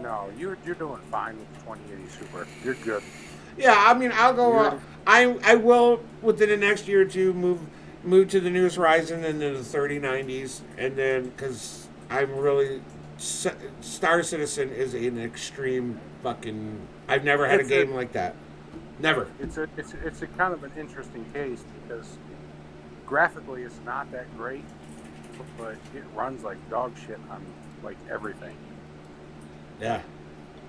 No, you're doing fine with the 2080 Super. You're good. Yeah, I mean, I'll go. You're I will within the next year or two move to the newest Ryzen and then the 3090s, and then because I'm really Star Citizen is an extreme fucking. I've never had a it's a game like that. Never. it's a kind of an interesting case because graphically it's not that great, but it runs like dog shit on like everything. Yeah,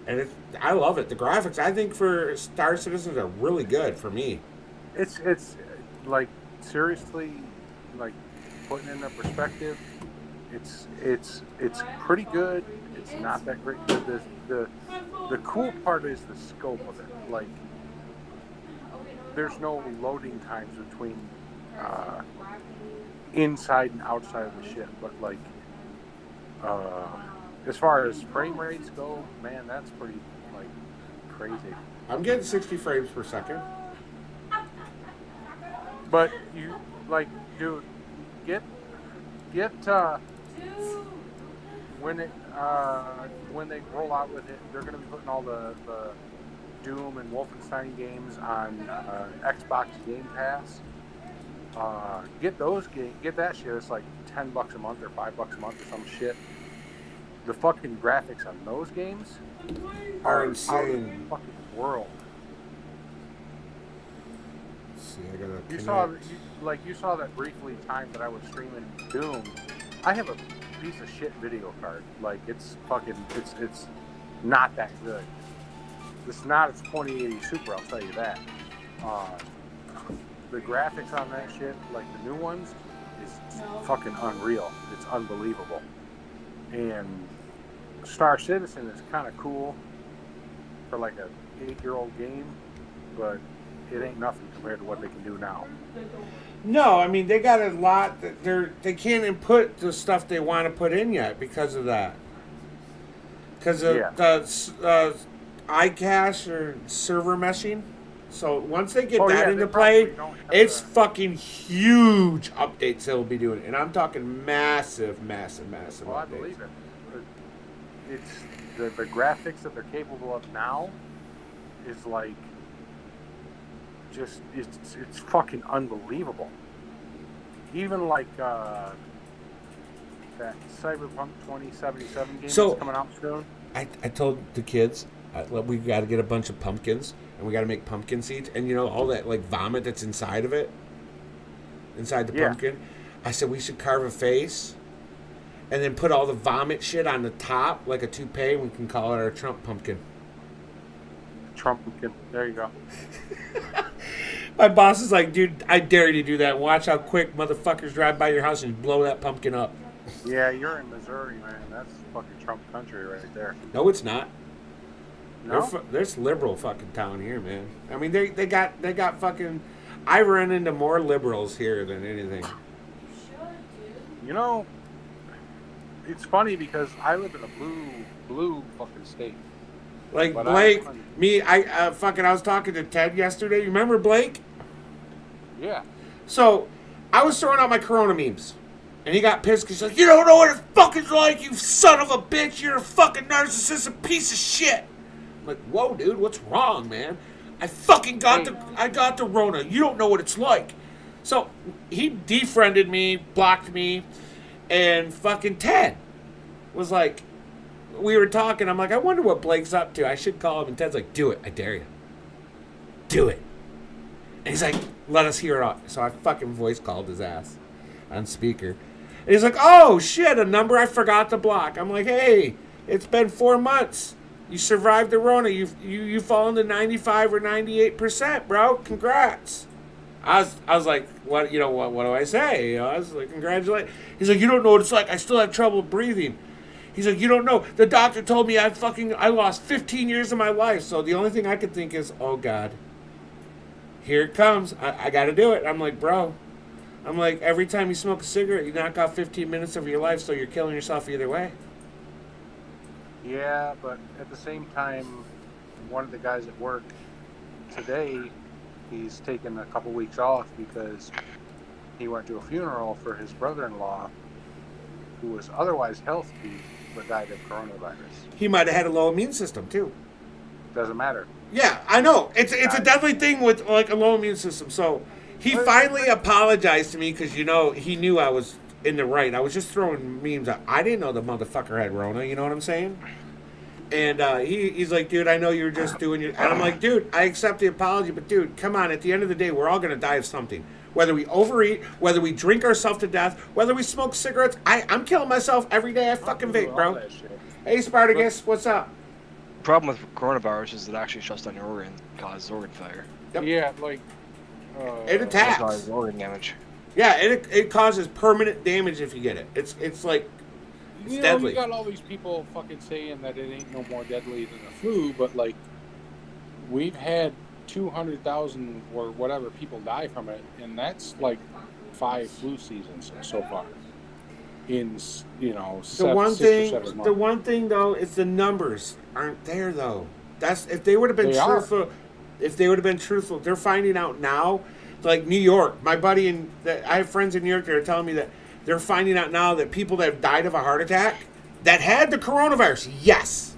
and I love it. The graphics I think for Star Citizens are really good for me. It's like seriously, like putting in a perspective, it's pretty good. It's not that great. The cool part is the scope of it. Like there's no loading times between inside and outside of the ship, but like uh, as far as frame rates go, man, that's pretty like crazy. I'm getting 60 frames per second. But you like, dude, get get when they roll out with it, they're gonna be putting all the Doom and Wolfenstein games on Xbox Game Pass. Get those get that shit. It's like $10 a month or $5 a month or some shit. The fucking graphics on those games Are are out of insane. the fucking world. Let's see, I gotta You connect. you saw that briefly time that I was streaming Doom. I have a piece of shit video card. Like it's not that good. It's not its 2080 Super, I'll tell you that. Uh, the graphics on that shit, like the new ones, is fucking unreal. It's unbelievable. And Star Citizen is kind of cool for like a 8-year-old game, but it ain't nothing compared to what they can do now. No, I mean they got a lot that they can't input the stuff they want to put in yet because of that. Because of Yeah. the iCache or server meshing. So once they get Oh, that yeah, into they play, probably don't have it's the- fucking huge updates they'll be doing, and I'm talking massive, massive, massive Well, I updates. believe it. But it's the graphics that they're capable of now is like just it's fucking unbelievable. Even like that Cyberpunk 2077 game So- that's coming out soon. I told the kids we got to get a bunch of pumpkins and we got to make pumpkin seeds and all that like vomit that's inside of it, inside the Yeah. pumpkin. I said we should carve a face and then put all the vomit shit on the top like a toupee. And we can call it our Trump pumpkin. Trumpkin. There you go. My boss is like, dude, I dare you to do that. Watch how quick motherfuckers drive by your house and blow that pumpkin up. Yeah, you're in Missouri, man. That's fucking Trump country right there. No, it's not. No? There's liberal fucking town here, man. I mean, they got fucking. I run into more liberals here than anything. You know, it's funny because I live in a blue fucking state. Like But Blake, I was talking to Ted yesterday. You remember Blake? Yeah. So I was throwing out my Corona memes, and he got pissed because he's like, "You don't know what it's fucking like, you son of a bitch. You're a fucking narcissistic piece of shit." I'm like, "Whoa, dude, what's wrong, man? I fucking got the Rona. You don't know what it's like." So he defriended me, blocked me, and fucking Ted was like, we were talking. I'm like, I wonder what Blake's up to. I should call him. And Ted's like, do it. I dare you. Do it. And he's like, let us hear it all. So I fucking voice called his ass on speaker. And he's like, oh, shit, a number I forgot to block. I'm like, hey, it's been 4 months. You survived the Rona. You fall into 95 or 98%, bro. Congrats. I was like, what do I say? I was like, congratulations. He's like, you don't know what it's like. I still have trouble breathing. He's like, you don't know. The doctor told me I lost 15 years of my life. So the only thing I could think is, oh, God. Here it comes. I got to do it. I'm like, bro. I'm like, every time you smoke a cigarette, you knock out 15 minutes of your life, so you're killing yourself either way. Yeah, but at the same time, one of the guys at work today, he's taken a couple weeks off because he went to a funeral for his brother-in-law who was otherwise healthy, that died of coronavirus. He might have had a low immune system too. Doesn't matter. Yeah, I know. It's a deadly thing with like a low immune system. So he finally apologized to me because he knew I was in the right. I was just throwing memes out. I didn't know the motherfucker had Rona. You know what I'm saying? And he's like, dude, I know you were just doing your. And I'm like, dude, I accept the apology, but dude, come on. At the end of the day, we're all gonna die of something. Whether we overeat, whether we drink ourselves to death, whether we smoke cigarettes. I'm killing myself every day. I fucking vape, bro. Hey, Spartacus, what's up? The problem with coronavirus is it actually shuts down your organ, causes organ failure. Yep. Yeah, like it attacks. Causes organ damage. Yeah, it causes permanent damage if you get it. It's like it's deadly. You got all these people fucking saying that it ain't no more deadly than the flu, but like we've had 200,000 or whatever people die from it, and that's like 5 flu seasons so far. In the one thing though is the numbers aren't there though. That's if they would have been truthful. If they would have been truthful, they're finding out now. Like New York, my buddy I have friends in New York that are telling me that they're finding out now that people that have died of a heart attack that had the coronavirus, yes,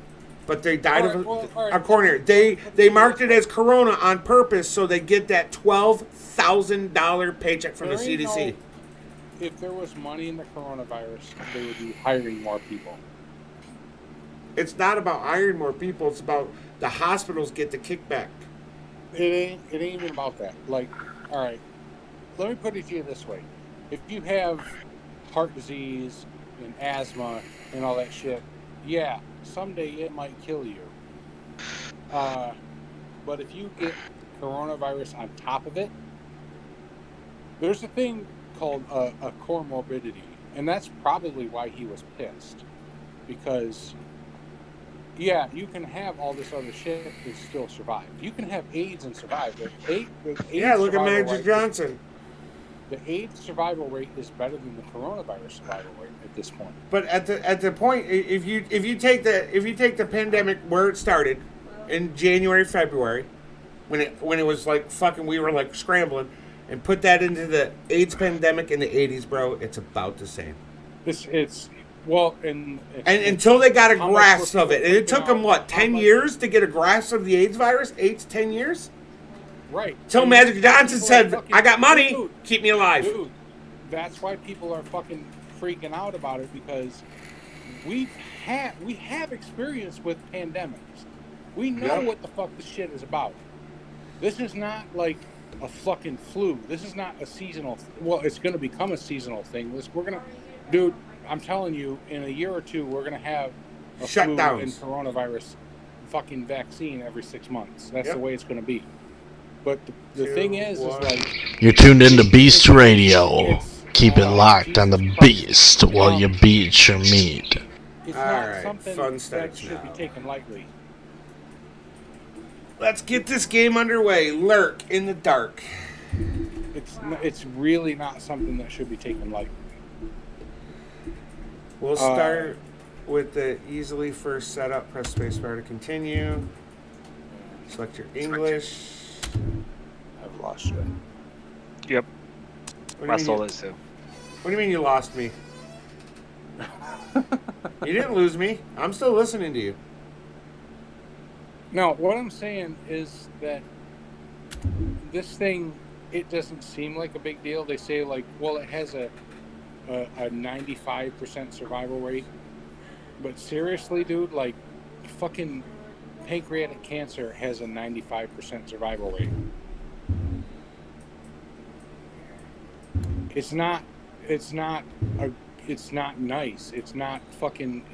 but they died of a coronary. They marked it as corona on purpose so they get that $12,000 paycheck from the CDC. If there was money in the coronavirus, they would be hiring more people. It's not about hiring more people. It's about the hospitals get the kickback. It ain't even about that. Like, all right, let me put it to you this way. If you have heart disease and asthma and all that shit, yeah, someday it might kill you. But if you get coronavirus on top of it, there's a thing called a comorbidity, and that's probably why he was pissed, because yeah, you can have all this other shit and still survive. You can have AIDS and survive. Yeah, look at Magic Johnson. The AIDS survival rate is better than the coronavirus survival rate at this point. But at the point, if you take the pandemic where it started in January, February, when it was like fucking, we were like scrambling, and put that into the AIDS pandemic in the 80s, bro, it's about the same. And until they got a grasp of it, and it took them 10 years to get a grasp of the AIDS virus? 8 to 10 years? Right. Till Magic Johnson said, I got money, keep me alive. Dude, that's why people are fucking freaking out about it, because we have experience with pandemics. We know what the fuck this shit is about. This is not like a fucking flu. This is not a seasonal. Well, it's going to become a seasonal thing. Dude, I'm telling you, in a year or two, we're going to have a flu and coronavirus fucking vaccine every 6 months. That's the way it's going to be. But the thing is like... You're tuned into Beast Radio. Keep it locked on the Beast while you beat your meat. It's not something that should be taken lightly. Let's get this game underway. Lurk in the Dark. It's really not something that should be taken lightly. We'll start with the easily first setup. Press spacebar to continue. Select your English. I've lost you. Yep. My soul is too. What do you mean you lost me? You didn't lose me. I'm still listening to you. No, what I'm saying is that this thing, it doesn't seem like a big deal. They say like, well, it has a 95% survival rate. But seriously, dude, like fucking pancreatic cancer has a 95% survival rate. It's not nice. It's not fucking,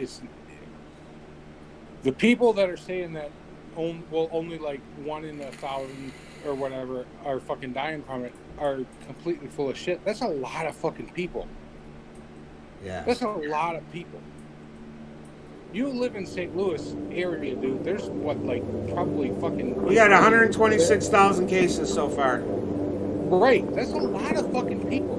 the people that are saying that only like 1 in 1,000 or whatever are fucking dying from it are completely full of shit. That's a lot of fucking people. Yeah. That's a lot of people. You live in St. Louis area, dude. There's probably fucking... We got 126,000 cases so far. Right. That's a lot of fucking people.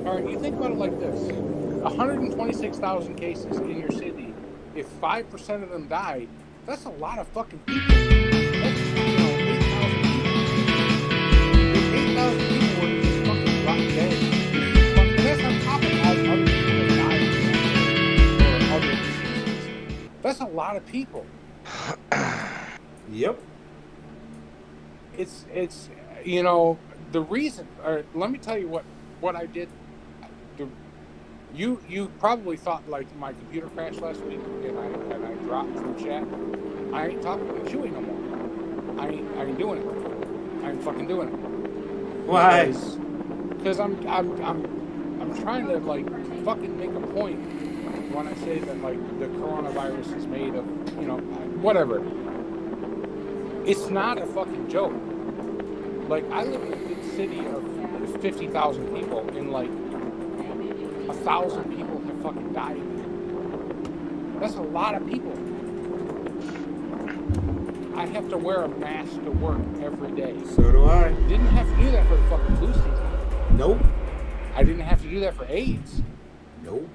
All right, you think about it like this. 126,000 cases in your city. If 5% of them died, that's a lot of fucking people. That's, 8,000 people. If 8,000 people were to just fucking drop dead, and that's on top of all the other people that died or other diseases. That's a lot of people. Yep. It's you know, the reason. Or let me tell you what I did. You probably thought like my computer crashed last week and I dropped from chat. I ain't talking to Chewy no more. I ain't doing it. I ain't fucking doing it. Why? Because I'm trying to like fucking make a point when I say that like the coronavirus is made of, you know, whatever. It's not a fucking joke. Like, I live in a big city of 50,000 people, and like 1,000 people have fucking died. That's a lot of people. I have to wear a mask to work every day. So do I. Didn't have to do that for the fucking flu season. Nope. I didn't have to do that for AIDS. Nope.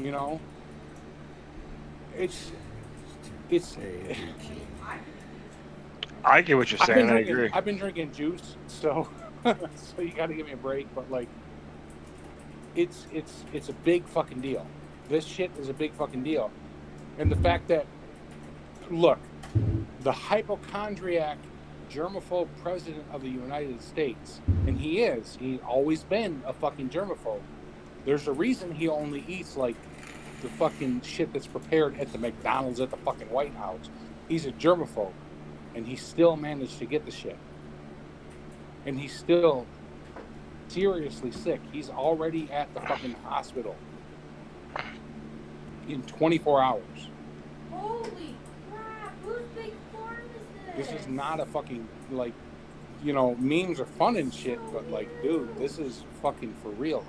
You know? It's I get what you're saying. I agree. I've been drinking juice, so so you got to give me a break. But like, it's a big fucking deal. This shit is a big fucking deal, and the fact that, look, the hypochondriac, germaphobe president of the United States, and he's always been a fucking germaphobe. There's a reason he only eats like the fucking shit that's prepared at the McDonald's at the fucking White House. He's a germaphobe, and he still managed to get the shit. And he's still seriously sick. He's already at the fucking hospital in 24 hours. Holy crap, whose big farm is This is not a fucking, like, you know, memes are fun and shit, but like, dude, this is fucking for real.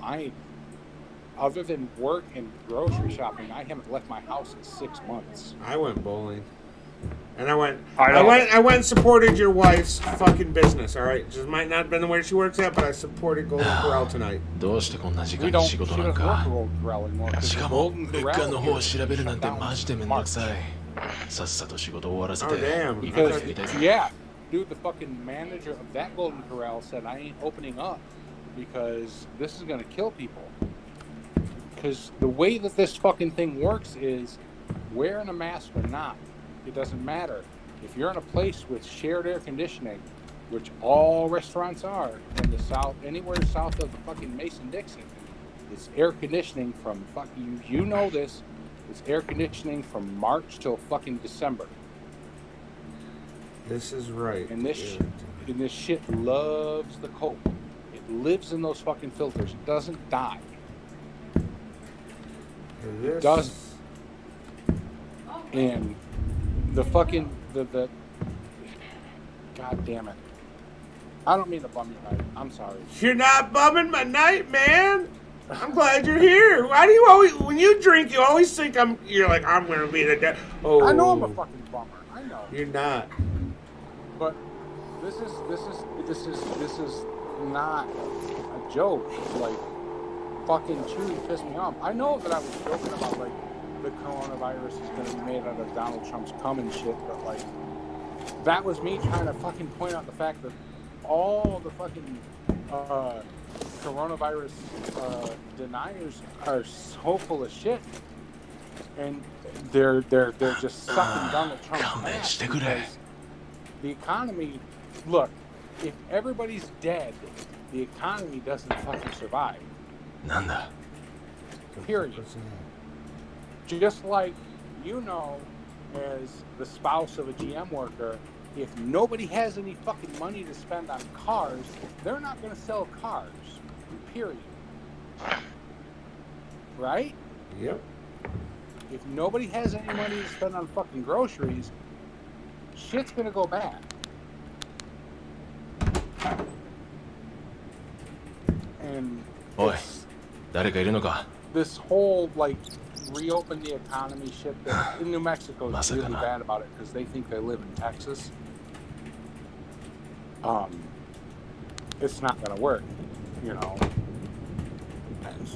Other than work and grocery shopping, I haven't left my house in 6 months. I went bowling. And I went I and supported your wife's fucking business, all right? Just might not have been where she works at, but I supported Golden Corral tonight. どうしてこんな時 We 間 don't, に she 仕事 doesn't なん work か for Golden Corral anymore. 'Cause し the かも Golden 物 Corral 価の方を here 調べるなんて shut down マジでめんどくさいさっさと仕事終わらせ Oh, て damn. Because, Okay. yeah, dude, the fucking manager of that Golden Corral said, I ain't opening up because this is going to kill people. Because the way that this fucking thing works is wearing a mask or not, it doesn't matter. If you're in a place with shared air conditioning, which all restaurants are in the south, anywhere south of the fucking Mason-Dixon, it's air conditioning from you know this, it's air conditioning from March till fucking December. This is right. And this shit loves the cold. It lives in those fucking filters. It doesn't die. It doesn't. And the fucking the God damn it. I don't mean to bum your night. I'm sorry. You're not bumming my night, man. I'm glad you're here. Why do you always, when you drink, you always think you're like, I'm gonna be the dead. Oh, I know I'm a fucking bummer. I know. You're not. But this is not a joke. Like, fucking Chewy pissed me off. I know that I was joking about like the coronavirus is going to be made out of Donald Trump's cum and shit, but like that was me trying to fucking point out the fact that all the fucking coronavirus deniers are so full of shit, and they're just sucking Donald Trump's ass because the economy. Look, if everybody's dead, the economy doesn't fucking survive. なんだ Period. Just like, you know, as the spouse of a GM worker, if nobody has any fucking money to spend on cars, they're not going to sell cars. Period. Right? Yep. If nobody has any money to spend on fucking groceries, shit's going to go bad. And おい誰かいるのか this whole, like, reopen the economy shit that in New Mexico is really bad about it because they think they live in Texas. It's not gonna work, you know.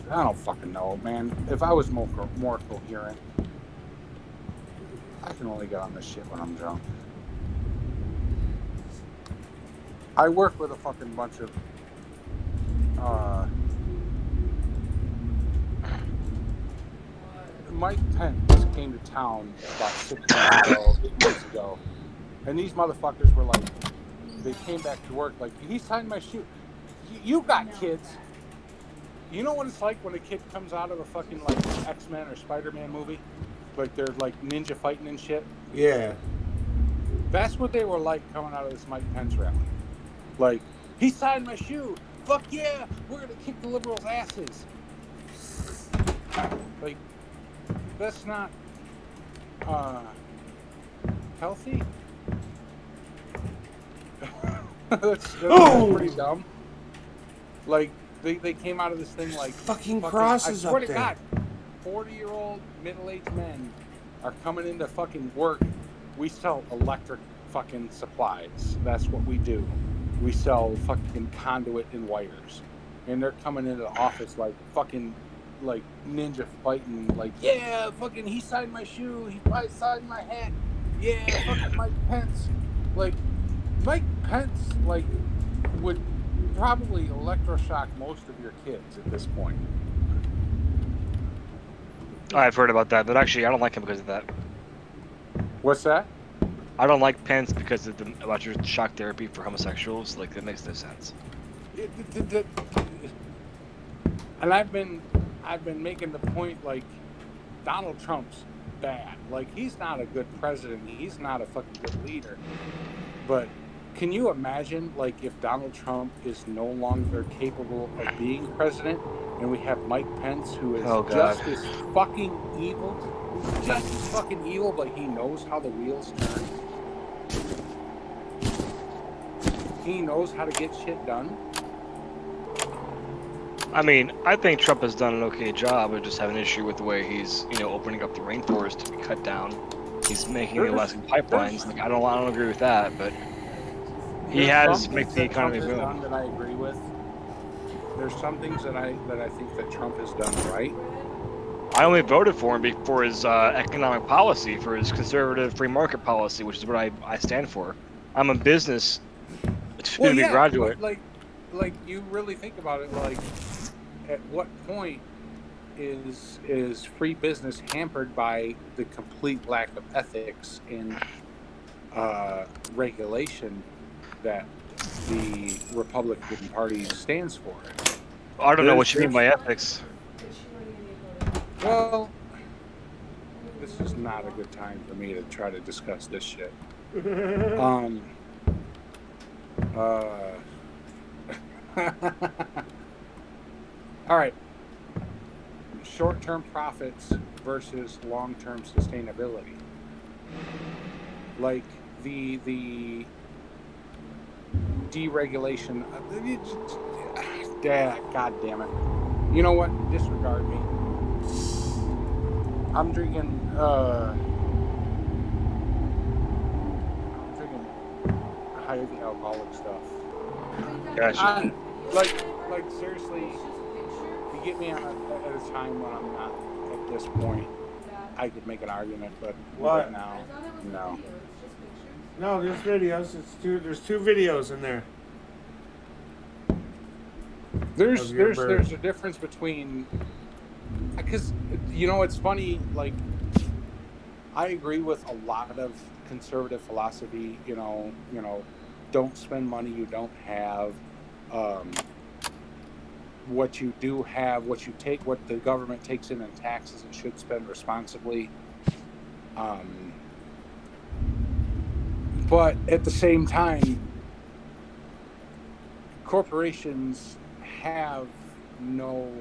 I don't fucking know, man. If I was more coherent, I can only get on this shit when I'm drunk. I work with a fucking bunch of Mike Pence came to town about 6 months ago, 8 months ago, and these motherfuckers were like, they came back to work like, he signed my shoe. You got kids. You know what it's like when a kid comes out of a fucking like X-Men or Spider-Man movie? Like they're like ninja fighting and shit. Yeah. That's what they were like coming out of this Mike Pence rally. Like, he signed my shoe. Fuck yeah, we're gonna kick the liberals' asses. Like, that's not healthy. that's pretty dumb. Like, they came out of this thing like Fucking crosses I swear up to there. God, 40-year-old middle-aged men are coming into fucking work. We sell electric fucking supplies. That's what we do. We sell fucking conduit and wires. And they're coming into the office like fucking like ninja fighting, like, yeah, fucking he signed my shoe, he probably signed my hat. Yeah, fucking Mike Pence. Like, Mike Pence, like, would probably electroshock most of your kids at this point. I've heard about that, but actually, I don't like him because of that. What's that? I don't like Pence because of the electroshock therapy for homosexuals. Like, that makes no sense. And I've been making the point, like, Donald Trump's bad. Like, he's not a good president. He's not a fucking good leader. But can you imagine, like, if Donald Trump is no longer capable of being president, and we have Mike Pence, who is just as fucking evil, but he knows how the wheels turn. He knows how to get shit done. I mean, I think Trump has done an okay job. I just have an issue with the way he's, opening up the rainforest to be cut down. He's making the Alaskan pipelines. Like, I don't agree with that, but he has made the economy boom. Done that I agree with. There's some things that I think that Trump has done right. I only voted for him for his economic policy, for his conservative free market policy, which is what I stand for. I'm a business graduate. Like you really think about it, like, at what point is free business hampered by the complete lack of ethics and regulation that the Republican Party stands for? I don't know what you mean by ethics. Well, this is not a good time for me to try to discuss this shit. All right. Short-term profits versus long-term sustainability. Like the deregulation. God damn it. You know what? Disregard me. I'm drinking highly alcoholic stuff. Gotcha. Like seriously, you get me at a time when I'm not at this point, I could make an argument, but right now, no. No, there's videos. There's two videos in there. There's a difference between, because it's funny, like, I agree with a lot of conservative philosophy, don't spend money you don't have. What you do have, what the government takes in taxes, and should spend responsibly. But at the same time, corporations have no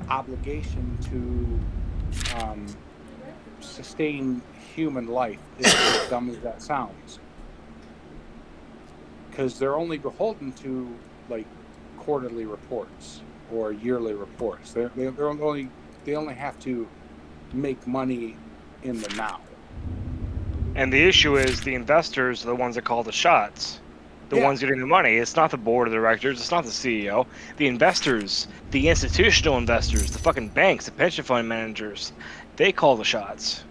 obligation to sustain human life, as dumb as that sounds. Because they're only beholden to, like, quarterly reports or yearly reports. They only have to make money in the now. And the issue is the investors are the ones that call the shots. The ones getting the money. It's not the board of directors. It's not the CEO. The investors, the institutional investors, the fucking banks, the pension fund managers, they call the shots.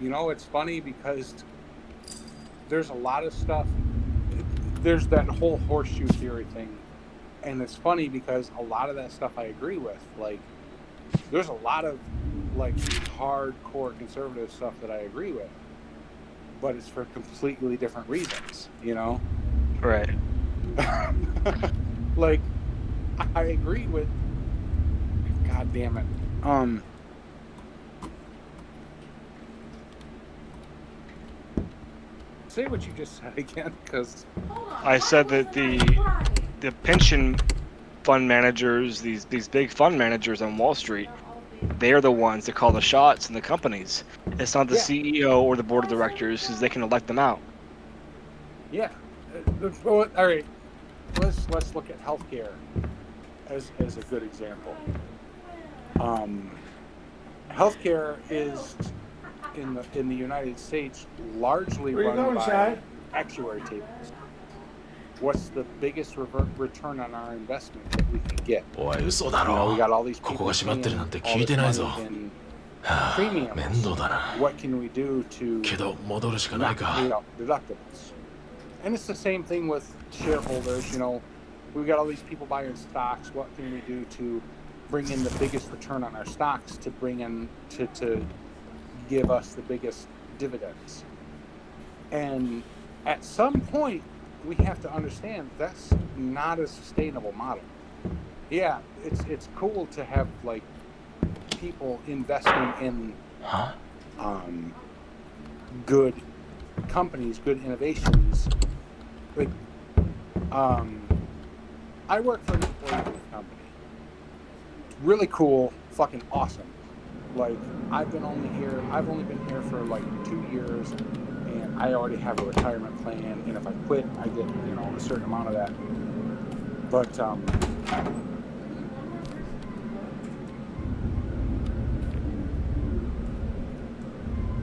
It's funny because there's a lot of stuff. There's that whole horseshoe theory thing. And it's funny because a lot of that stuff I agree with. Like, there's a lot of like hardcore conservative stuff that I agree with, but it's for completely different reasons, you know? Right. Like, I agree with, God damn it. Say what you just said again, because I said that the pension fund managers, these big fund managers on Wall Street, they are the ones that call the shots in the companies. It's not the CEO or the board of directors, because they can elect them out. yeah. Well, all right. Let's look at healthcare as a good example. Healthcare is in the United States largely Where you run going, by Shai? actuary tables. What's the biggest return on our investment that we can get? おい嘘だ You know, we ろ got all these こ people こが閉まってるなん paying て all 聞い this てないぞ money in はあ premiums. 面倒だな What can we do to けど戻るしかない not か pay out deductibles? And it's the same thing with shareholders. You know, we've got all these people buying stocks. What can we do to bring in the biggest return on our stocks to bring in to give us the biggest dividends? And at some point, we have to understand that's not a sustainable model. Yeah, it's cool to have like people investing in は good companies, good innovations. Like, I work for an employee company. Really cool, fucking awesome. Like, I've only been here for like 2 years, and I already have a retirement plan. And if I quit, I get a certain amount of that. But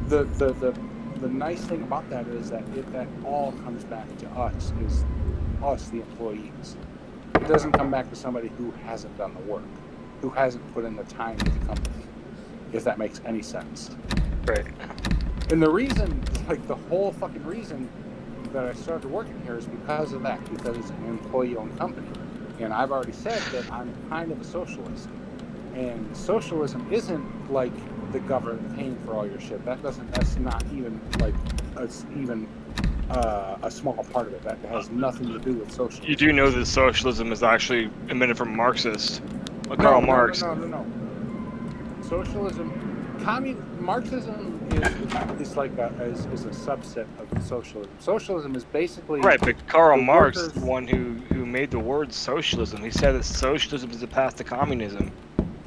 the nice thing about that is that that all comes back to us, is us, the employees. It doesn't come back to somebody who hasn't done the work, who hasn't put in the time in the company, if that makes any sense. Right. And the reason, like the whole fucking reason that I started working here is because of that, because it's an employee-owned company. And I've already said that I'm kind of a socialist. And socialism isn't like the government paying for all your shit. That's not even like, it's even a small part of it. That has nothing to do with socialism. You do know that socialism is actually invented from Marxists, Karl Marx. No. Socialism, Marxism is like is a subset of socialism. Socialism is basically Right, but Karl the Marx workers- is the one who made the word socialism. He said that socialism is the path to communism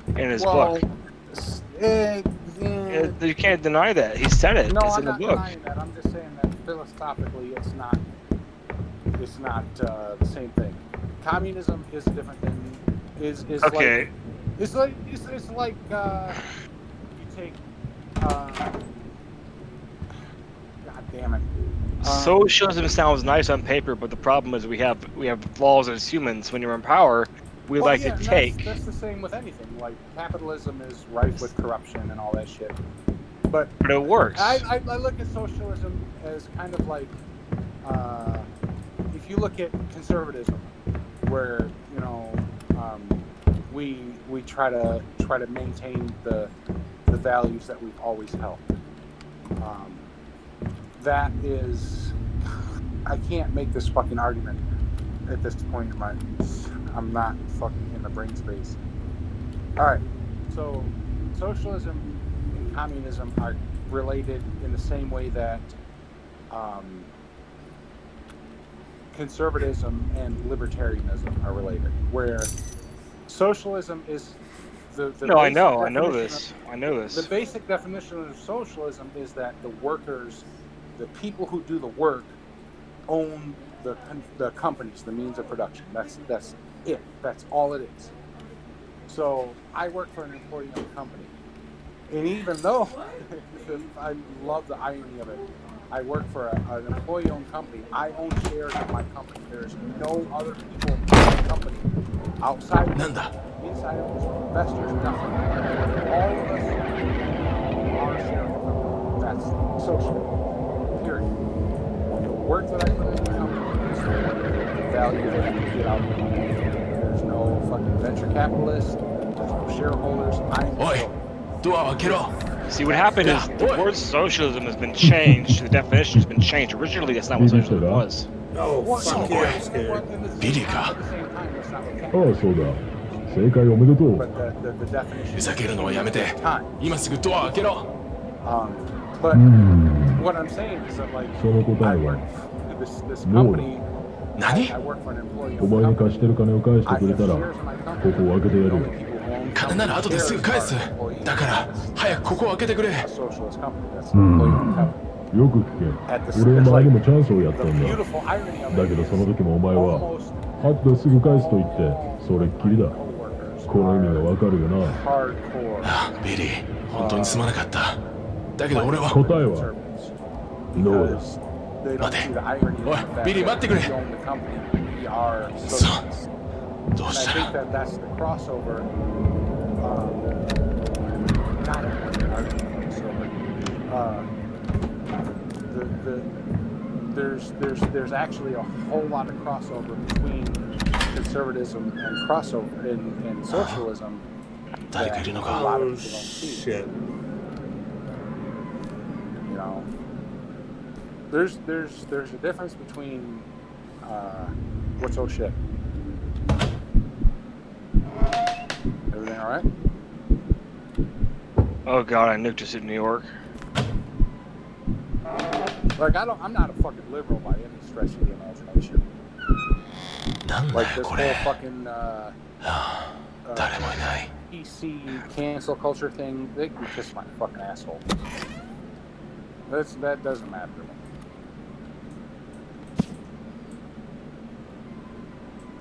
in his book. You can't deny that. He said it. No, It's I'm in the not book. denying that. I'm just saying that philosophically, it's not the same thing. Communism is a different thing. Is Okay. It's like you take. God damn it. Socialism sounds nice on paper, but the problem is we have flaws as humans. When you're in power, we Well, like yeah, to and take. That's the same with anything. Like capitalism is rife with corruption and all that shit. But But it works. I look at socialism as kind of like if you look at conservatism, where we try to maintain the values that we've always held. That is, I can't make this fucking argument at this point in my. I'm not fucking in the brain space. All right, so socialism and communism are related in the same way that conservatism and libertarianism are related, where socialism is the No, I basic know definition this. I know The this. basic definition of socialism is that the workers, the people who do the work, own the companies, the means of production. That's it. That's all it is. So I work for an employee-owned company, and even though I love the irony of it, I work for an employee-owned company. I own shares of my company. There's no other people in the company outside of me, なんだ inside of us, investors, nothing. All of us are sharing the company. That's social. Period. The work that I put in the company is the value that I can get out of it. There's no fucking venture capitalists. There's no shareholders. I'm Oi. the See, what happened is the word socialism has been changed. The definition has been changed. Originally, that's not what socialism was. Oh, fuck yeah, I'm scared. At the same time, that's not what ああ、そうだ。正解おめでとう。 But the definition. ふざけるのはやめて Time. 今すぐドア開けろ But うーん。 what I'm saying is that like その答 I え work は、 for this ノー company. 何 I work for an employee お of the 前に貸 company. してる金を返して I くれ have たら、 shares in my こ company. こを開けてや The る only よ。 people who own 金なら後ですぐ返す employees だから早くここを開けてくれ of a socialist company. That's う an ん。 employee company. よく聞 At け。 the 俺 it's 前に like もチャンスをやった the んだ。 beautiful irony of だ it けど is その時もお前は、 almost 後ですぐ返すと言って、それっきりだ。 coworkers この意味が are わかるよな。 hardcore あビリー本当にすまなかっただけど俺は答えは、 conservatives ノーだ。 because they don't 待て see the irony of the おい fact ビリー待ってくれ that we own the company. We are そう socialists. どう And し I た think ら that that's the crossover. God, I don't want to argue with crossover. There's actually a whole lot of crossover between conservatism and crossover in socialism 誰かい that るの a か lot Oh, of people don't see. shit. You know, there's a difference between what's oh shit. Everything all right? Oh god, I nuked us in New York. Like I'm not a fucking liberal by any stretch of the imagination. なんだ Like よ this こ whole れ fucking 誰もいない PC cancel culture thing, they can kiss my fucking asshole. That doesn't matter to me.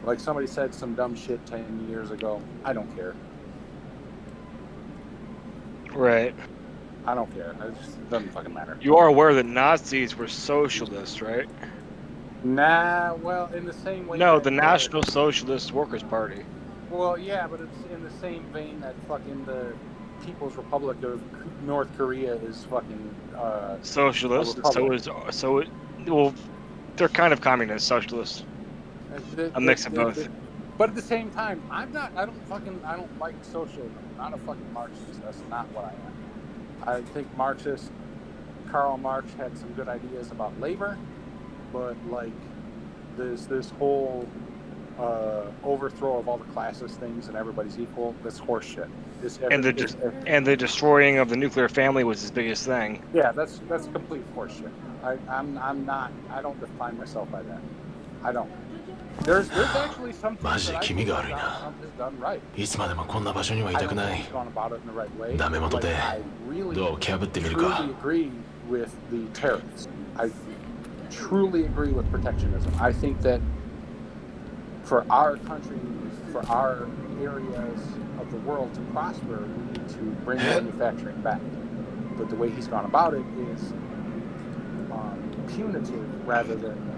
Like somebody said some dumb shit 10 years ago. I don't care. Right. I don't care. It just doesn't fucking matter. You are aware that Nazis were socialists, right? Nah, well, in the same way. No, that, the National Socialist Workers' Party. Well, yeah, but it's in the same vein that fucking the People's Republic of North Korea is fucking Socialist. Republic. Well, they're kind of communist socialists. A mix of both. But at the same time, I don't like socialism. I'm not a fucking Marxist. That's not what I am. I think Karl Marx had some good ideas about labor, but like this whole overthrow of all the classist things and everybody's equal, that's horseshit. And the destroying of the nuclear family was his biggest thing. Yeah, that's complete horseshit. I don't define myself by that. I don't. There's actually some things マジ that で I 気味 think が悪い Donald な Trump has done right. いつまでもこんな場所にはいた I く don't な think い he's gone about it in the right way. ダメ元で Like, I really ドアを蹴破ってみるか truly agree with the tariffs. I truly agree with protectionism. I think that for our country, for our areas of the world to prosper, we need to bring manufacturing back. But the way he's gone about it is punitive rather than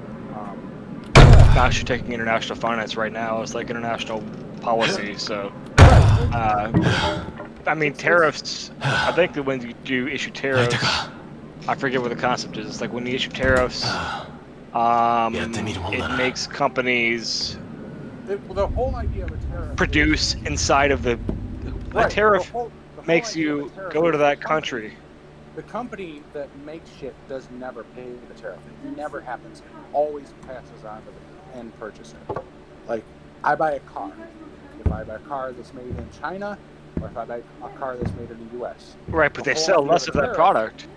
Actually, taking international finance right now is like international policy. So, I mean, tariffs. I think that when you do issue 開い tariffs, たか I forget what the concept is. It's like when you issue tariffs, やってみるもんだ it な makes companies the whole idea of a tariff. produce inside of the. A Right, tariff the whole makes idea of you a tariff go is to the that company- country. The company that makes shit does never pay the tariff. It never happens. It always passes on to the end purchaser. Like, I buy a car. If I buy a car that's made in China, or if I buy a car that's made in the U.S. Right, but they The whole sell idea less of of a that tariff- product.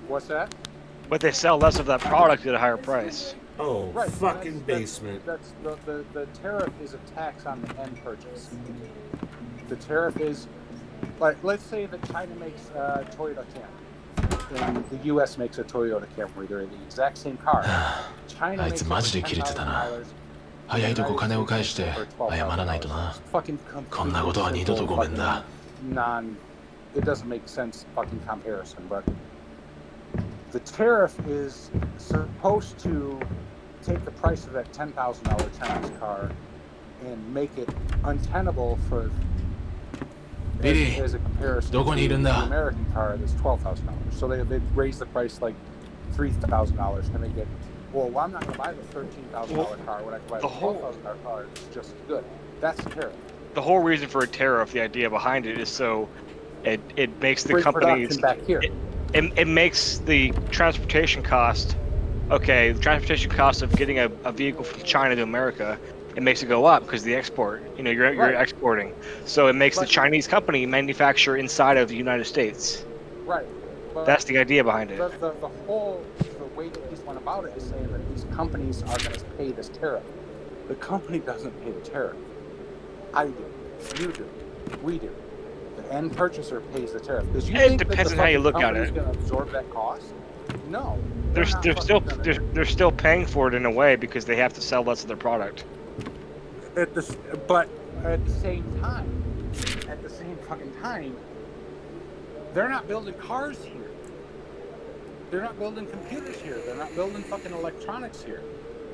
What's that? But they sell less of that product at a higher price. Oh, Right. fucking that's- basement. That's the tariff is a tax on the end purchase. The tariff is, like, let's say that China makes a Toyota Camry, and the U.S. makes a Toyota Camry. They're the exact same car. China あい makes つ it マ for ジでキレてたな $10,000. 早いとこ金を返して謝らないとな Fucking こんなことは二度とごめんだ It doesn't make sense fucking comparison, but the tariff is supposed to take the price of that $10,000 Chinese car and make it untenable for Billy, as a comparison どこにいるん to だ the American car that's $12,000. So they raise the price like $3,000 to make it. Well, I'm not going to buy the $13,000 car when I can buy the $12,000 car. It's just as good. That's the tariff. The whole reason for a tariff, the idea behind it, is so It makes the Bring companies. production back here. It makes the transportation cost. Okay, the transportation cost of getting a vehicle from China to America, it makes it go up because the export. You're Right. exporting, so it makes the But- Chinese company manufacture inside of the United States. Right. But That's the idea behind it. the way that he's went about it is saying that these companies are going to pay this tariff. The company doesn't pay the tariff. I do. You do. We do. The end purchaser pays the tariff. Because you It think depends that on how the you fucking look at company's it. going to absorb that cost? No. They're not still fucking gonna. they're still paying for it in a way because they have to sell less of their product. But at the same fucking time, they're not building cars here. They're not building computers here. They're not building fucking electronics here.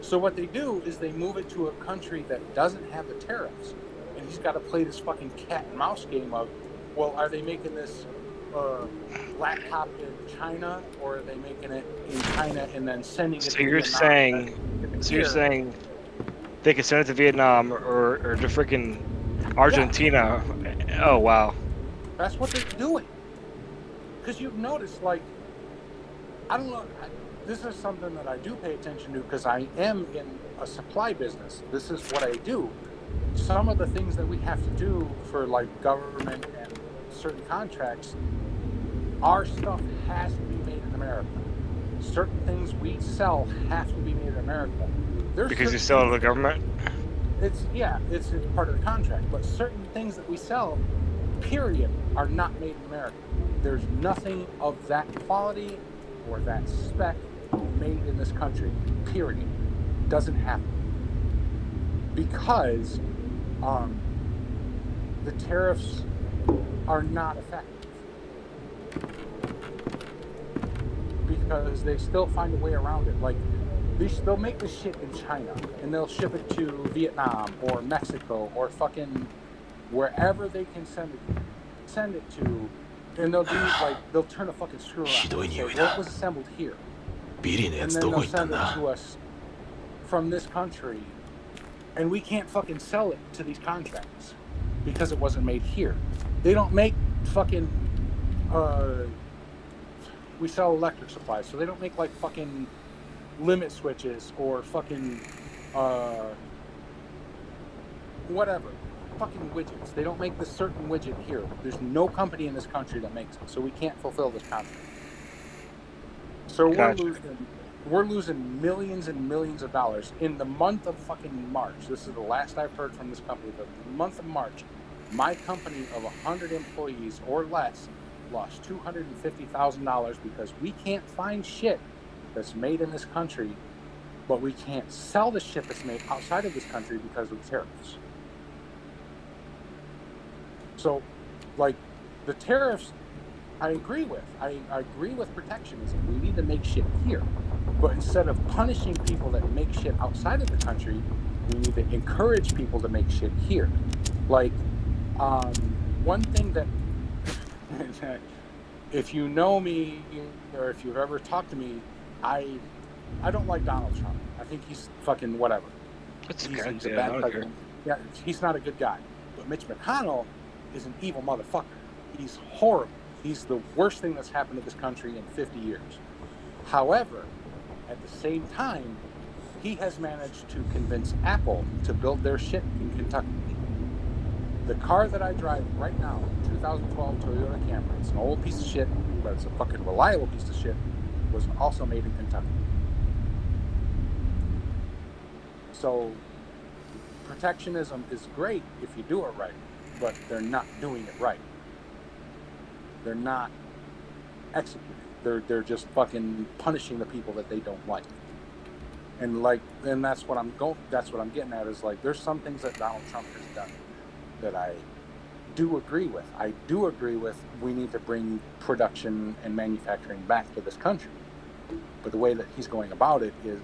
So what they do is they move it to a country that doesn't have the tariffs. And he's got to play this fucking cat and mouse game of, well, are they making this laptop in China, or are they making it in China and then sending it So to you're Vietnam? saying they could send it to Vietnam or to freaking Argentina? Oh wow. That's what they're doing. Because you've noticed, like, I don't know, this is something that I do pay attention to because I am in a supply business. This is what I do. Some of the things that we have to do for, like, government and certain contracts, our stuff has to be made in America. Certain things we sell have to be made in America. Because you sell to the government? It's part of the contract. But certain things that we sell, period, are not made in America. There's nothing of that quality or that spec made in this country, period. Doesn't happen. Because the tariffs are not effective. Because they still find a way around it. Like, they'll make this shit in China and they'll ship it to Vietnam or Mexico or fucking wherever they can send it to, and they'll do, like, they'll turn a fucking screw around and say, well, it was assembled here. ビリーのや And つ then どこ they'll 行ったん send it だ to us from this country, and we can't fucking sell it to these contracts because it wasn't made here. They don't make fucking we sell electric supplies, so they don't make, like, fucking limit switches or fucking whatever, fucking widgets. They don't make this certain widget here. There's no company in this country that makes it, so we can't fulfill this contract. So Gotcha. we're losing millions and millions of dollars in the month of fucking March. This is the last I've heard from this company. The month of March, my company of 100 employees or less lost $250,000 because we can't find shit that's made in this country, but we can't sell the shit that's made outside of this country because of the tariffs. So, like, the tariffs, I agree with. I agree with protectionism. We need to make shit here. But instead of punishing people that make shit outside of the country, we need to encourage people to make shit here. Like, one thing that, if you know me or if you've ever talked to me, I don't like Donald Trump. I think he's fucking whatever. It's He's okay. a Yeah, bad I don't president. Yeah, he's not a good guy. But Mitch McConnell is an evil motherfucker. He's horrible. He's the worst thing that's happened to this country in 50 years. However, at the same time, he has managed to convince Apple to build their shit in Kentucky. The car that I drive right now, 2012 Toyota Camry, it's an old piece of shit, but it's a fucking reliable piece of shit, was also made in Kentucky. So, protectionism is great if you do it right, but they're not doing it right. They're not executing. They're just fucking punishing the people that they don't like. And that's what I'm getting at is, like, there's some things that Donald Trump has done that I do agree with. I do agree with we need to bring production and manufacturing back to this country. But the way that he's going about it is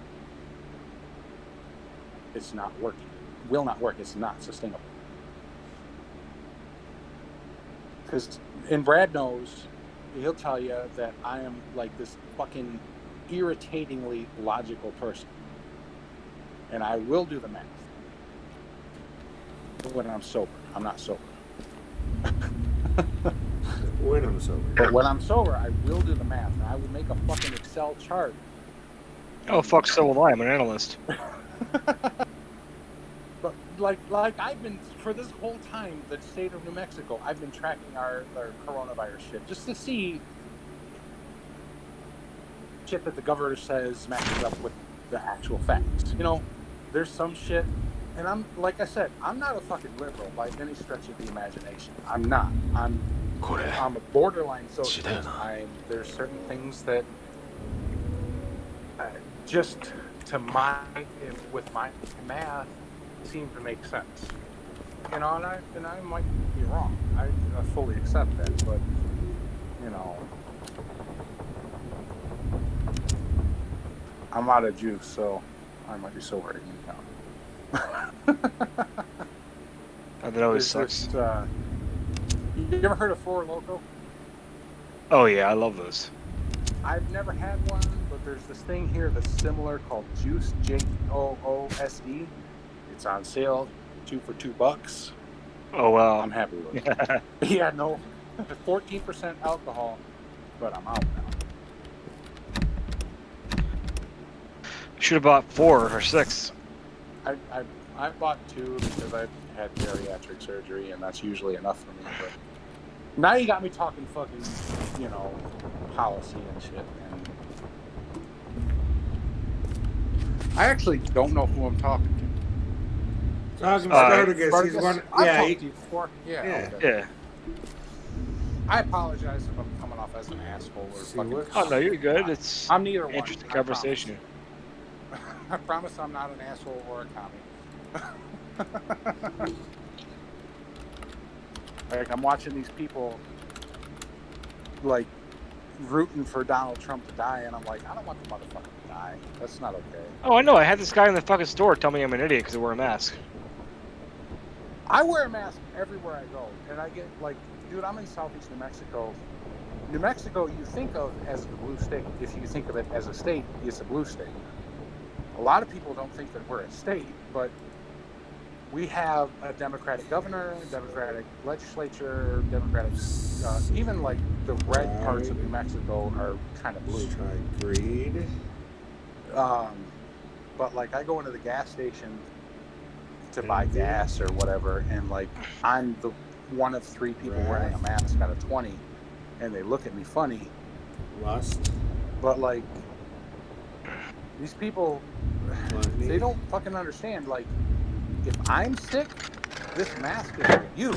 it's not working. Will not work. It's not sustainable. And Brad knows, he'll tell you that I am like this fucking irritatingly logical person. And I will do the math. When I'm sober. I'm not sober. When I'm sober. But when I'm sober, I will do the math, and I will make a fucking Excel chart. Oh fuck, so will I. I'm an analyst. But like I've been for this whole time, the state of New Mexico, I've been tracking our coronavirus shit just to see shit that the governor says matches up with the actual facts. You know, there's some shit, and I'm like I said, I'm not a fucking liberal by any stretch of the imagination. I'm not. I'm a borderline socialist. There's certain things that just to with my math seem to make sense. You know, and I might be wrong. I fully accept that, but you know, I'm out of juice, so I might be sober again now. That always sucks. You ever heard of Four Loko? Oh yeah, I love those. I've never had one, but there's this thing here that's similar called Juice, Joose. It's on sale, 2 for $2. Oh wow. I'm happy with it. Yeah, no, 14% alcohol, but I'm out now. Should have bought 4 or 6. I bought 2 because I've had bariatric surgery, and that's usually enough for me. But now you got me talking fucking, you know, policy and shit. And I actually don't know who I'm talking to. Spartacus, he's one. I've Yeah, talked to you before. Yeah. Yeah. I apologize if I'm coming off as an asshole or fucking. Oh no, you're good. It's I'm neither one. interesting conversation. I promise I'm not an asshole or a commie. Like, I'm watching these people, like, rooting for Donald Trump to die, and I'm like, I don't want the motherfucker to die. That's not okay. Oh, I know. I had this guy in the fucking store tell me I'm an idiot because I wear a mask. I wear a mask everywhere I go, and I get, like, dude, I'm in southeast New Mexico. New Mexico, you think of as a blue state. If you think of it as a state, it's a blue state. A lot of people don't think that we're a state, but we have a Democratic governor, Democratic legislature, Democratic, even like the red parts of New Mexico are kind of blue. Try greed. But like I go into the gas station to buy gas or whatever, and like I'm the one of 3 people wearing a mask out of 20, and they look at me funny. Lust. But like these people, they don't fucking understand. Like, if I'm sick, this mask is for you.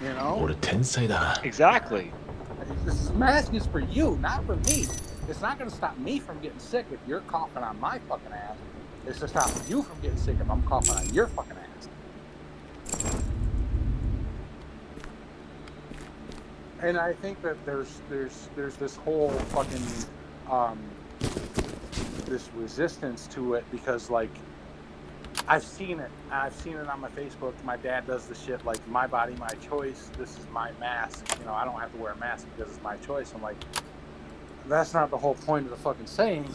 You know? 俺天才だな。 Exactly. This mask is for you, not for me. It's not going to stop me from getting sick if you're coughing on my fucking ass. It's to stop you from getting sick if I'm coughing on your fucking ass. And I think that there's this whole fucking this resistance to it because like I've seen it on my Facebook. My dad does the shit like my body, my choice. This is my mask. You know, I don't have to wear a mask because it's my choice. I'm like, that's not the whole point of the fucking saying.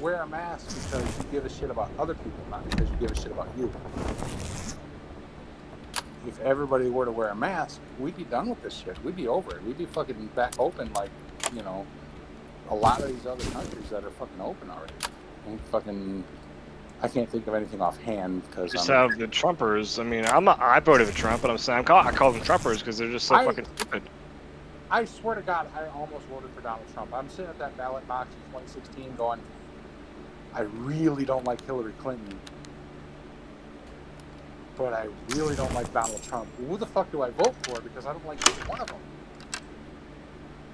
Wear a mask because you give a shit about other people, not because you give a shit about you. If everybody were to wear a mask, we'd be done with this shit. We'd be over it. We'd be fucking back open like, you know, a lot of these other countries that are fucking open already. And I can't think of anything offhand because Just have the Trumpers. I mean, I voted for Trump, but I'm saying I call them Trumpers because they're just so fucking stupid. I swear to God, I almost voted for Donald Trump. I'm sitting at that ballot box in 2016 going, I really don't like Hillary Clinton, but I really don't like Donald Trump. Who the fuck do I vote for? Because I don't like either one of them.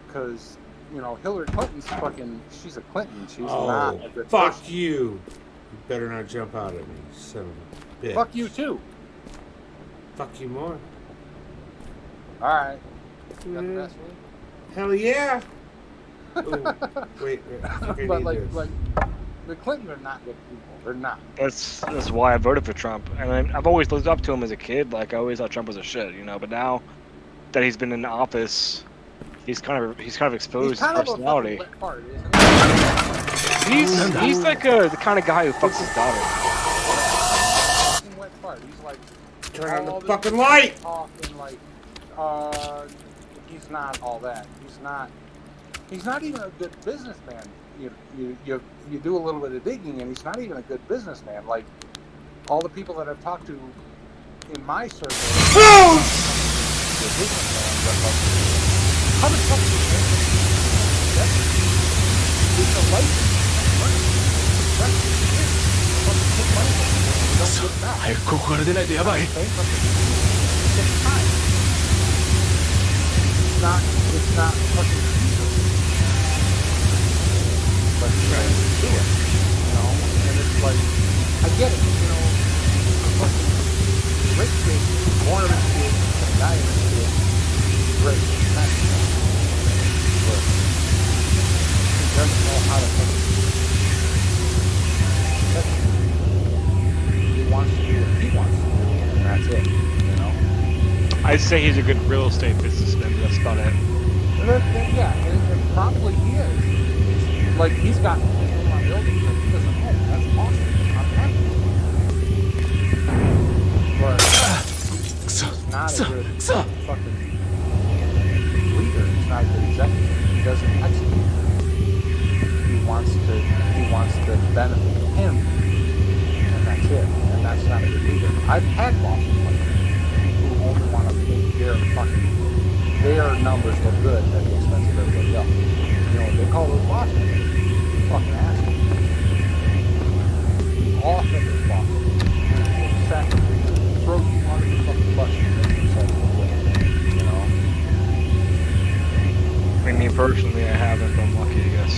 Because, you know, Hillary Clinton's fucking, she's a Clinton. She's not a good fuck person. You better not jump out at me, son of a bitch. Fuck you too. Fuck you more. Alright. Got the best one? Hell yeah. Ooh, wait, but like the Clintons are not good people. They're not. That's why I voted for Trump, and I've always looked up to him as a kid. Like I always thought Trump was a shit, you know. But now that he's been in office, he's kind of exposed his personality. Of a fart, isn't he? He's like the kind of guy who fucks his daughter. Wet fart. He's like Turn on all the this fucking light. talking like, he's not all that. He's not even a good businessman. You do a little bit of digging, and he's not even a good businessman. Like all the people that I've talked to in my circle, Oh! they're businessmen, but like, how the fuck do you make it? It's a license. That's it. Fucking take money from people and you don't get it back. 早くここから出ないとやばい。 Bankruptcy. Six times. It's not fucking easy. But you know, do it. You know? And it's like, I get it, you know, a fucking rich kid, born a rich kid, gonna die a rich kid. Great. That's but he doesn't know how to fucking he wants to do what he wants to do, and that's it, you know? I'd say he's a good real estate businessman, but that's about it. Yeah, and probably he is. It's like he's got my buildings that he doesn't own. That's awesome. I'm happy. But he's not a good fucking leader. He's not a good executive. He doesn't execute. He wants to benefit him, and that's it. And that's not a good leader. I've had bosses like that who only want to make their numbers look good at the expense of everybody else. You know what they call those bosses? Fucking assholes. We all have those bosses. They'll sacrifice, throw you under the fucking bus and make themselves look good. You know? I mean, me personally, I haven't, but I'm lucky, I guess.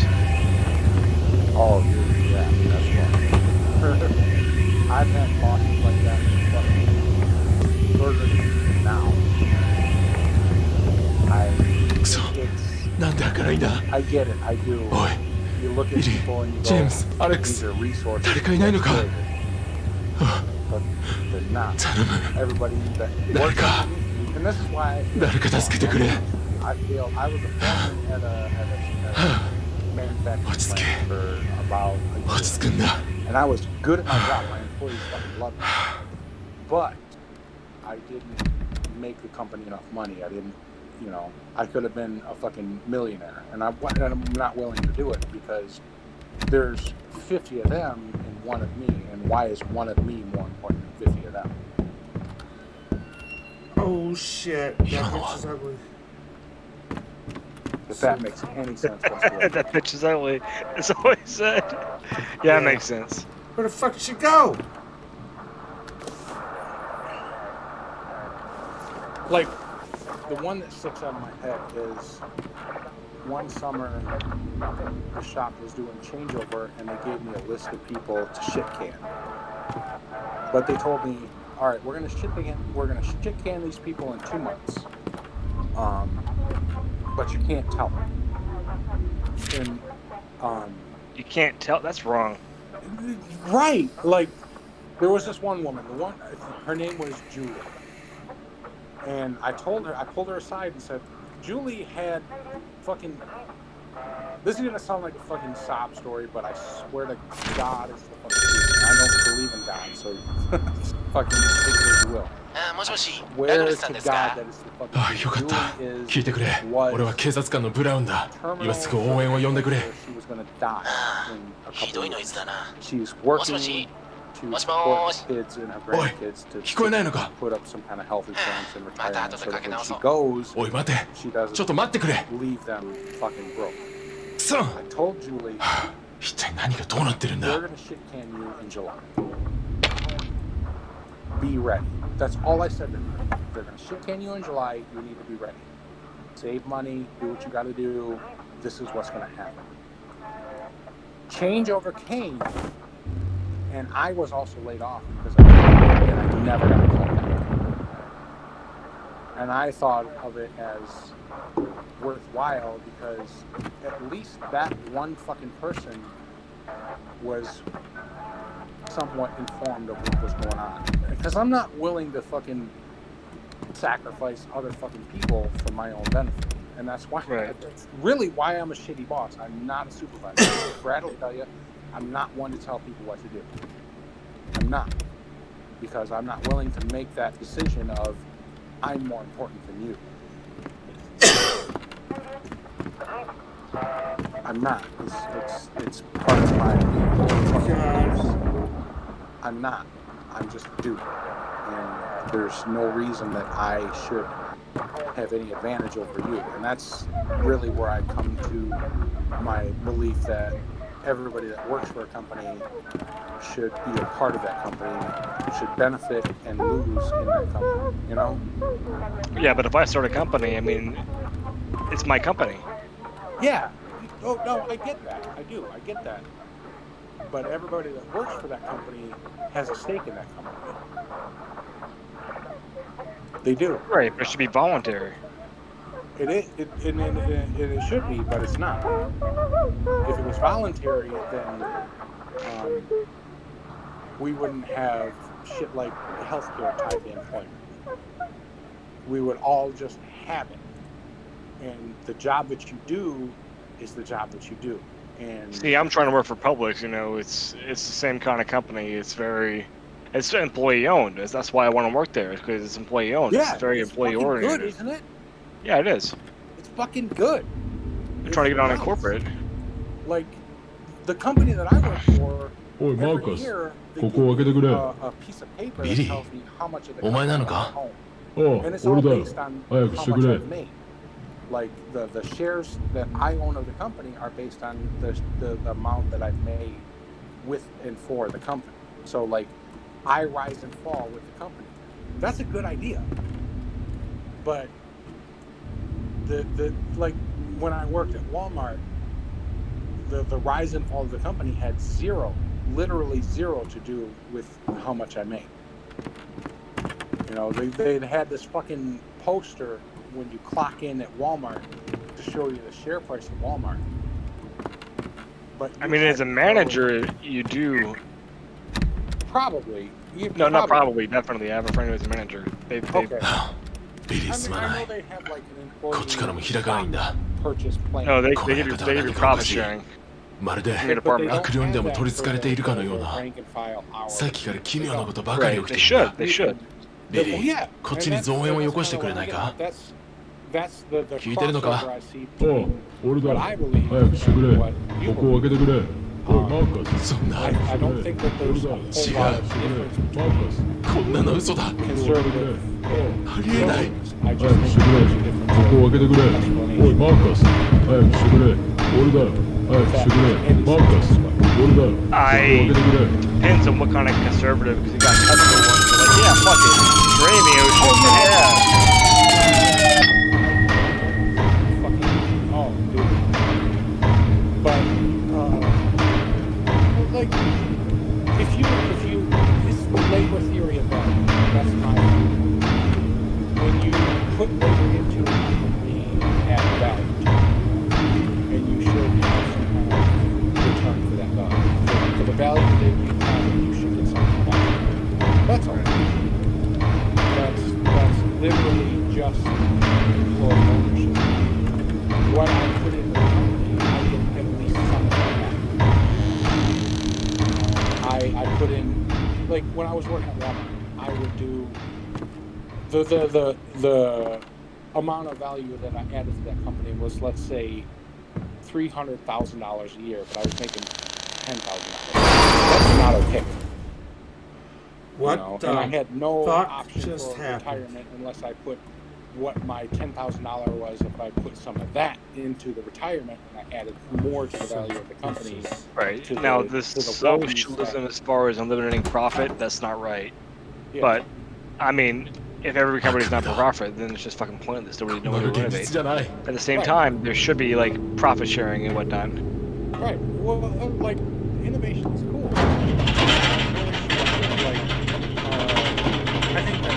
Oh, yeah, that's right. I've had bosses like that fucking Burger King now. くそ、なんで開かないんだ。 I get it, I do. おい、 You look at people and you ジェー go, ムズ、アレック these ス、 are resources. 誰かいないのか。 But they're not. 頼む、 Everybody that 誰か、 and this is why 誰か助けてくれ。 I feel I was a foreman at a manufacturing 落ち着け。 plant for about a 落 year. ち着くんだ。 And I was good at my job. My employees fucking loved me. But I didn't make the company enough money. I didn't, you know, I could have been a fucking millionaire. And I'm not willing to do it because there's 50 of them and one of me. And why is one of me more important than 50 of them? Oh shit. That bitch is ugly. If that makes any sense whatsoever. That bitch is ugly. That's all he said. Yeah, it makes sense. Where the fuck did she go? Like, the one that sticks out of my head is one summer the shop was doing changeover and they gave me a list of people to shit can. But they told me, all right, we're gonna shit can these people in 2 months. But you can't tell them. And You can't tell. That's wrong. right, like there was this one woman. Her name was Julie. And I pulled her aside and said, Julie had fucking, this is gonna sound like a fucking sob story, but I swear to God it's the fucking truth. I don't believe in God, so fucking take it as you will. もしもし、 Where ラグ to ルさんです God か。 that is the あ fucking よかった Julie 聞いてくれ was 俺は警察官のブラウンだ terminal 今すぐ応援を呼んでくれ where she was gonna die in a ひ couple ど of いノイ years. ズだな She's もしもし working to もしも support し her kids and her おい grandkids to 聞こえないのか put up some kind of health insurance and また retirement 後で so か that け when 直 she そう goes, おい待て she ちょっ doesn't と待ってくれ leave them fucking broke. くそ I told Julie, 一体何がどうなってるん they're だ gonna shit can you in July. Be ready. That's all I said to her. They're gonna shit can you in July. You need to be ready. Save money. Do what you got to do. This is what's gonna happen. Changeover came, and I was also laid off because of it, and I never got a call back. And I thought of it as worthwhile because at least that one fucking person was somewhat informed of what was going on. Because I'm not willing to fucking sacrifice other fucking people for my own benefit. And that's why, that's really why I'm a shitty boss. I'm not a supervisor. Brad will tell you, I'm not one to tell people what to do. I'm not. because I'm not willing to make that decision of I'm more important than you. I'm not. It's part of my beliefs. I'm not. I'm just a dude. And there's no reason that I should have any advantage over you. And that's really where I come to my belief that everybody that works for a company should be a part of that company, should benefit and lose in that company, you know? Yeah, but if I start a company, I mean, it's my company. Yeah. Oh, no, I get that. I do. I get that. But everybody that works for that company has a stake in that company. They do. Right, but it should be voluntary. It is. It should be, but it's not. If it was voluntary, then we wouldn't have shit like healthcare tied to employment. We would all just have it. And the job that you do is the job that you do. And See, I'm trying to work for Publix. You know, it's the same kind of company. It's employee owned. That's why I want to work there, because it's employee owned. yeah, It's very it's employee fucking oriented. good, isn't it? Yeah, it is. It's fucking good. I'm trying to get on in nice. corporate. Like the company that I work for, おいマー every カス year they こ give こを開けてくれ me あ a piece of paper that ビリー tells me how much of the お前なの company か I own. あ And it's all 俺だ based on 早くして how く much れ I've made. Like the shares that I own of the company are based on the amount that I've made with and for the company. So like I rise and fall with the company. That's a good idea. But the like when I worked at Walmart, the rise and fall of the company had literally zero to do with how much I made. You know, they had this fucking poster when you clock in at Walmart to show you the share price of Walmart. But I mean, as a manager, you do. probably. No, not probably. Definitely. I have a friend who's a manager. They Okay. ビリー I す mean, ま I な know い they have like an こっちからも employee 開かないんだ purchase plan. no, they この give やり you 方 they は give you 何かおか profit しい sharing. まるで Yeah, but they don't 悪霊にでも have 取り that つかれているかのよう for な their rank and file hours. さっきから奇妙なことばかり Right. 起 They きているん should. だ They should. ビリ Well, ー yeah. こっち and に that's- 増援を that's よこして kinda くれ what な I'm い getting か at. That's the 聞いてるのか crossover I see おう between 俺だ what I believe 早くしてくれ and what you ここを believe. 開けてくれおいマーカス そんな I don't think that there's a whole lot of してくれ difference マーカスこんなの嘘だ conservative ありえない I 早 just く think してく there's a れ difference ここを開けてくれおいマーカス早くしてくれ俺だ早くしてくれマーカス俺だここを開けてくれ Depends on what kind of conservative. Because you got ethical ones. They're like, yeah, fuck it. Drain the ocean. Yeah. fucking oh dude. But like if you it's the labor theory of value. That's my view. When you put labor into a company, you add value to it. And you should have some kind of return for that value. For the value that you have, you should get something back. That's all. That's literally just employee ownership. What I put into the company, I get at least some of that back. I put in, like when I was working at Walmart, I would do the amount of value that I added to that company was, let's say, $300,000 a year, but I was making $10,000. That's not okay. What You know? And I had no fuck option just for happened? retirement unless I put what my $10,000 was. If I put some of that into the retirement and I added more to the value of the company. Right. To Now, the- this to the wealthy socialism, side. as far as eliminating profit, that's not right. Yeah. But, I mean, if every company's not for profit, then it's just fucking pointless. Nobody ま knows る to 現 innovate. 実じゃない At the same Right. time, there should be like profit sharing and whatnot. Right. Well, like innovation is cool. Like, I think that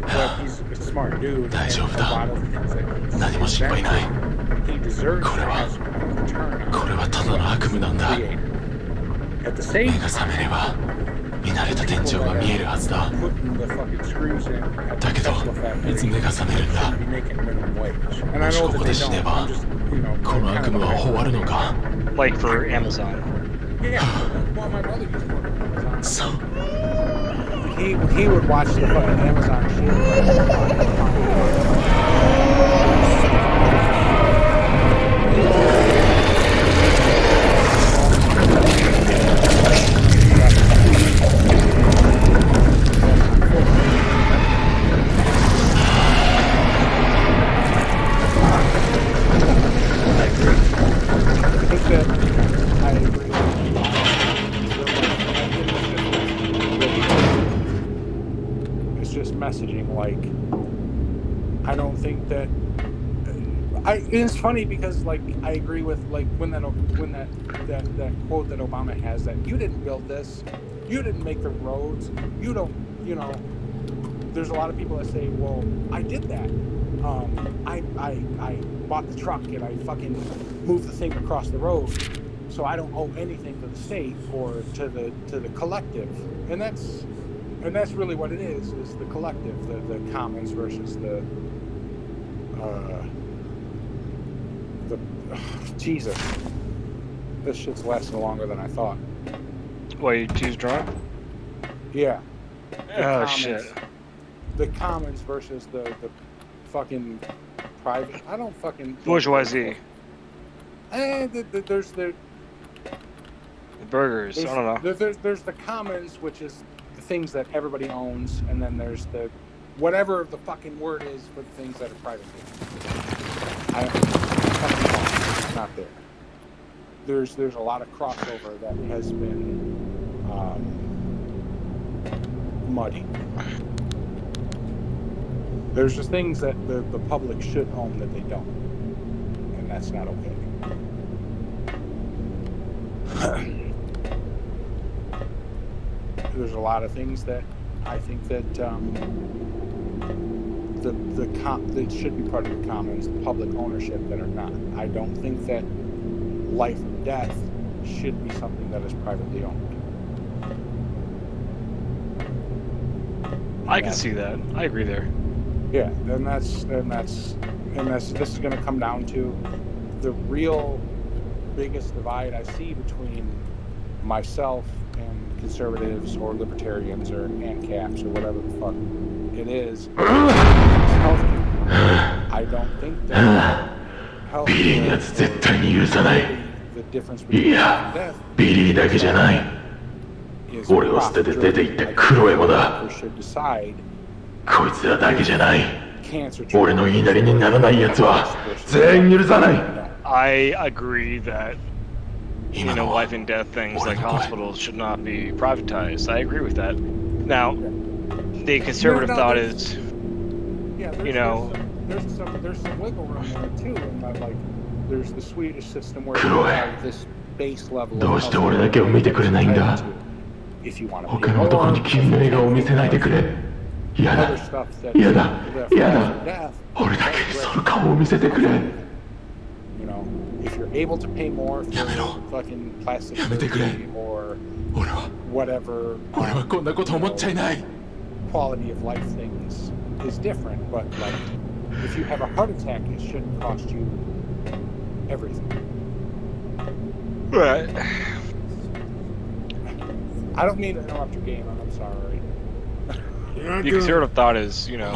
but he's a smart dude. 大丈夫 and だ a lot of things that he's 何も心配ない he deserves to これは have some kind of return on これはただの悪夢なんだ created. At the 目 same が覚めれば見慣れた天井が見えるはずだ putting the fucking screws in at だ the けど Tesla いつ factory 目が覚めるんだ should be making minimum wage. And I もし know こ that こ they で死ね don't. ば I'm just, you know, この kind 悪 of 夢は終わるのか Like for Amazon. Yeah. Well, my brother used to work at Amazon. そう he would watch the fucking Amazon shit. I agree. It's just messaging. Like, I don't think that. It's funny because, like, I agree with, like, when that quote that Obama has, that you didn't build this, you didn't make the roads, you don't, you know. There's a lot of people that say, well, I did that. I bought the truck and I fucking moved the thing across the road, so I don't owe anything to the state or to the collective. And that's really what it is the collective, the commons versus the Jesus. This shit's lasting longer than I thought. Wait, he's drunk? Yeah. Oh, shit. The commons versus the fucking private. I don't fucking. Bourgeoisie. There's the burgers. I don't know. There's the commons, which is the things that everybody owns, and then there's the whatever the fucking word is for the things that are privately owned. It's not there. There's a lot of crossover that has been muddy. There's just things that the public should own that they don't, and that's not okay. There's a lot of things that I think that that should be part of the commons, the public ownership, that are not. I don't think that life and death should be something that is privately owned. I can see that. I agree there. Yeah, and this is going to come down to the real biggest divide I see between myself and conservatives or libertarians or ANCAPs or whatever the fuck it is. Healthcare. I don't think that healthcare is the difference between life and death. ビリーだけじゃない。 Is 俺を捨てて出て行ったクロエもだ。 should decide こいつらだけじゃない。 cancer 俺の言いなりにならない奴は全員許さない。 I agree that, you know, life and death things like hospitals should not be privatized. I agree with that. Now, the conservative thought is, you know, there's some wiggle room there too, and like there's the Swedish system where you have this base level. どうして俺だけを見てくれないんだ。 If you want to 他の男に君の笑顔を見せないでくれ。嫌だ。嫌だ。嫌だ。俺だけにその顔を見せてくれ。 You know, if you're able to pay more for fucking plastic surgery or whatever, 俺はこんなこと思っちゃいない。 quality of life things is different, but like if you have a heart attack, it shouldn't cost you everything. right. I don't mean to interrupt your game, I'm sorry. The conservative thought is, you know,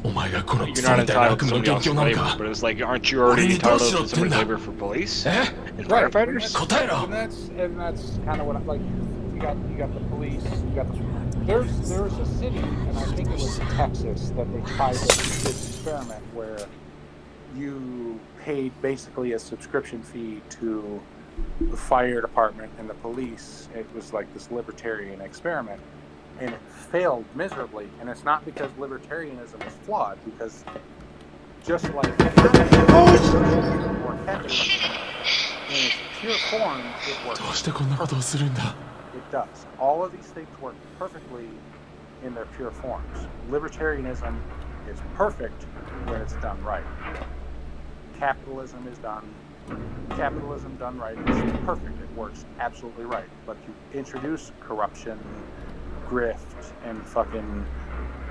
お前がこの you're ク not ソみたいな entitled 悪 to 夢の somebody 元凶 else's なの labor, か。 but it's like, aren't you already entitled to somebody's labor for police and firefighters? And that's kind of what I like. You got the police. You got there was a city, and I think it was Texas, that they tried this experiment where you paid basically a subscription fee to the fire department and the police. It was like this libertarian experiment, and it failed miserably. And it's not because libertarianism is flawed, because just like or capitalism, in its pure form, it works. どうしてこんなことをするんだ。 It does. All of these things work perfectly in their pure forms. Libertarianism is perfect when it's done right. Capitalism done right is perfect. It works absolutely right. But you introduce corruption, grift, and fucking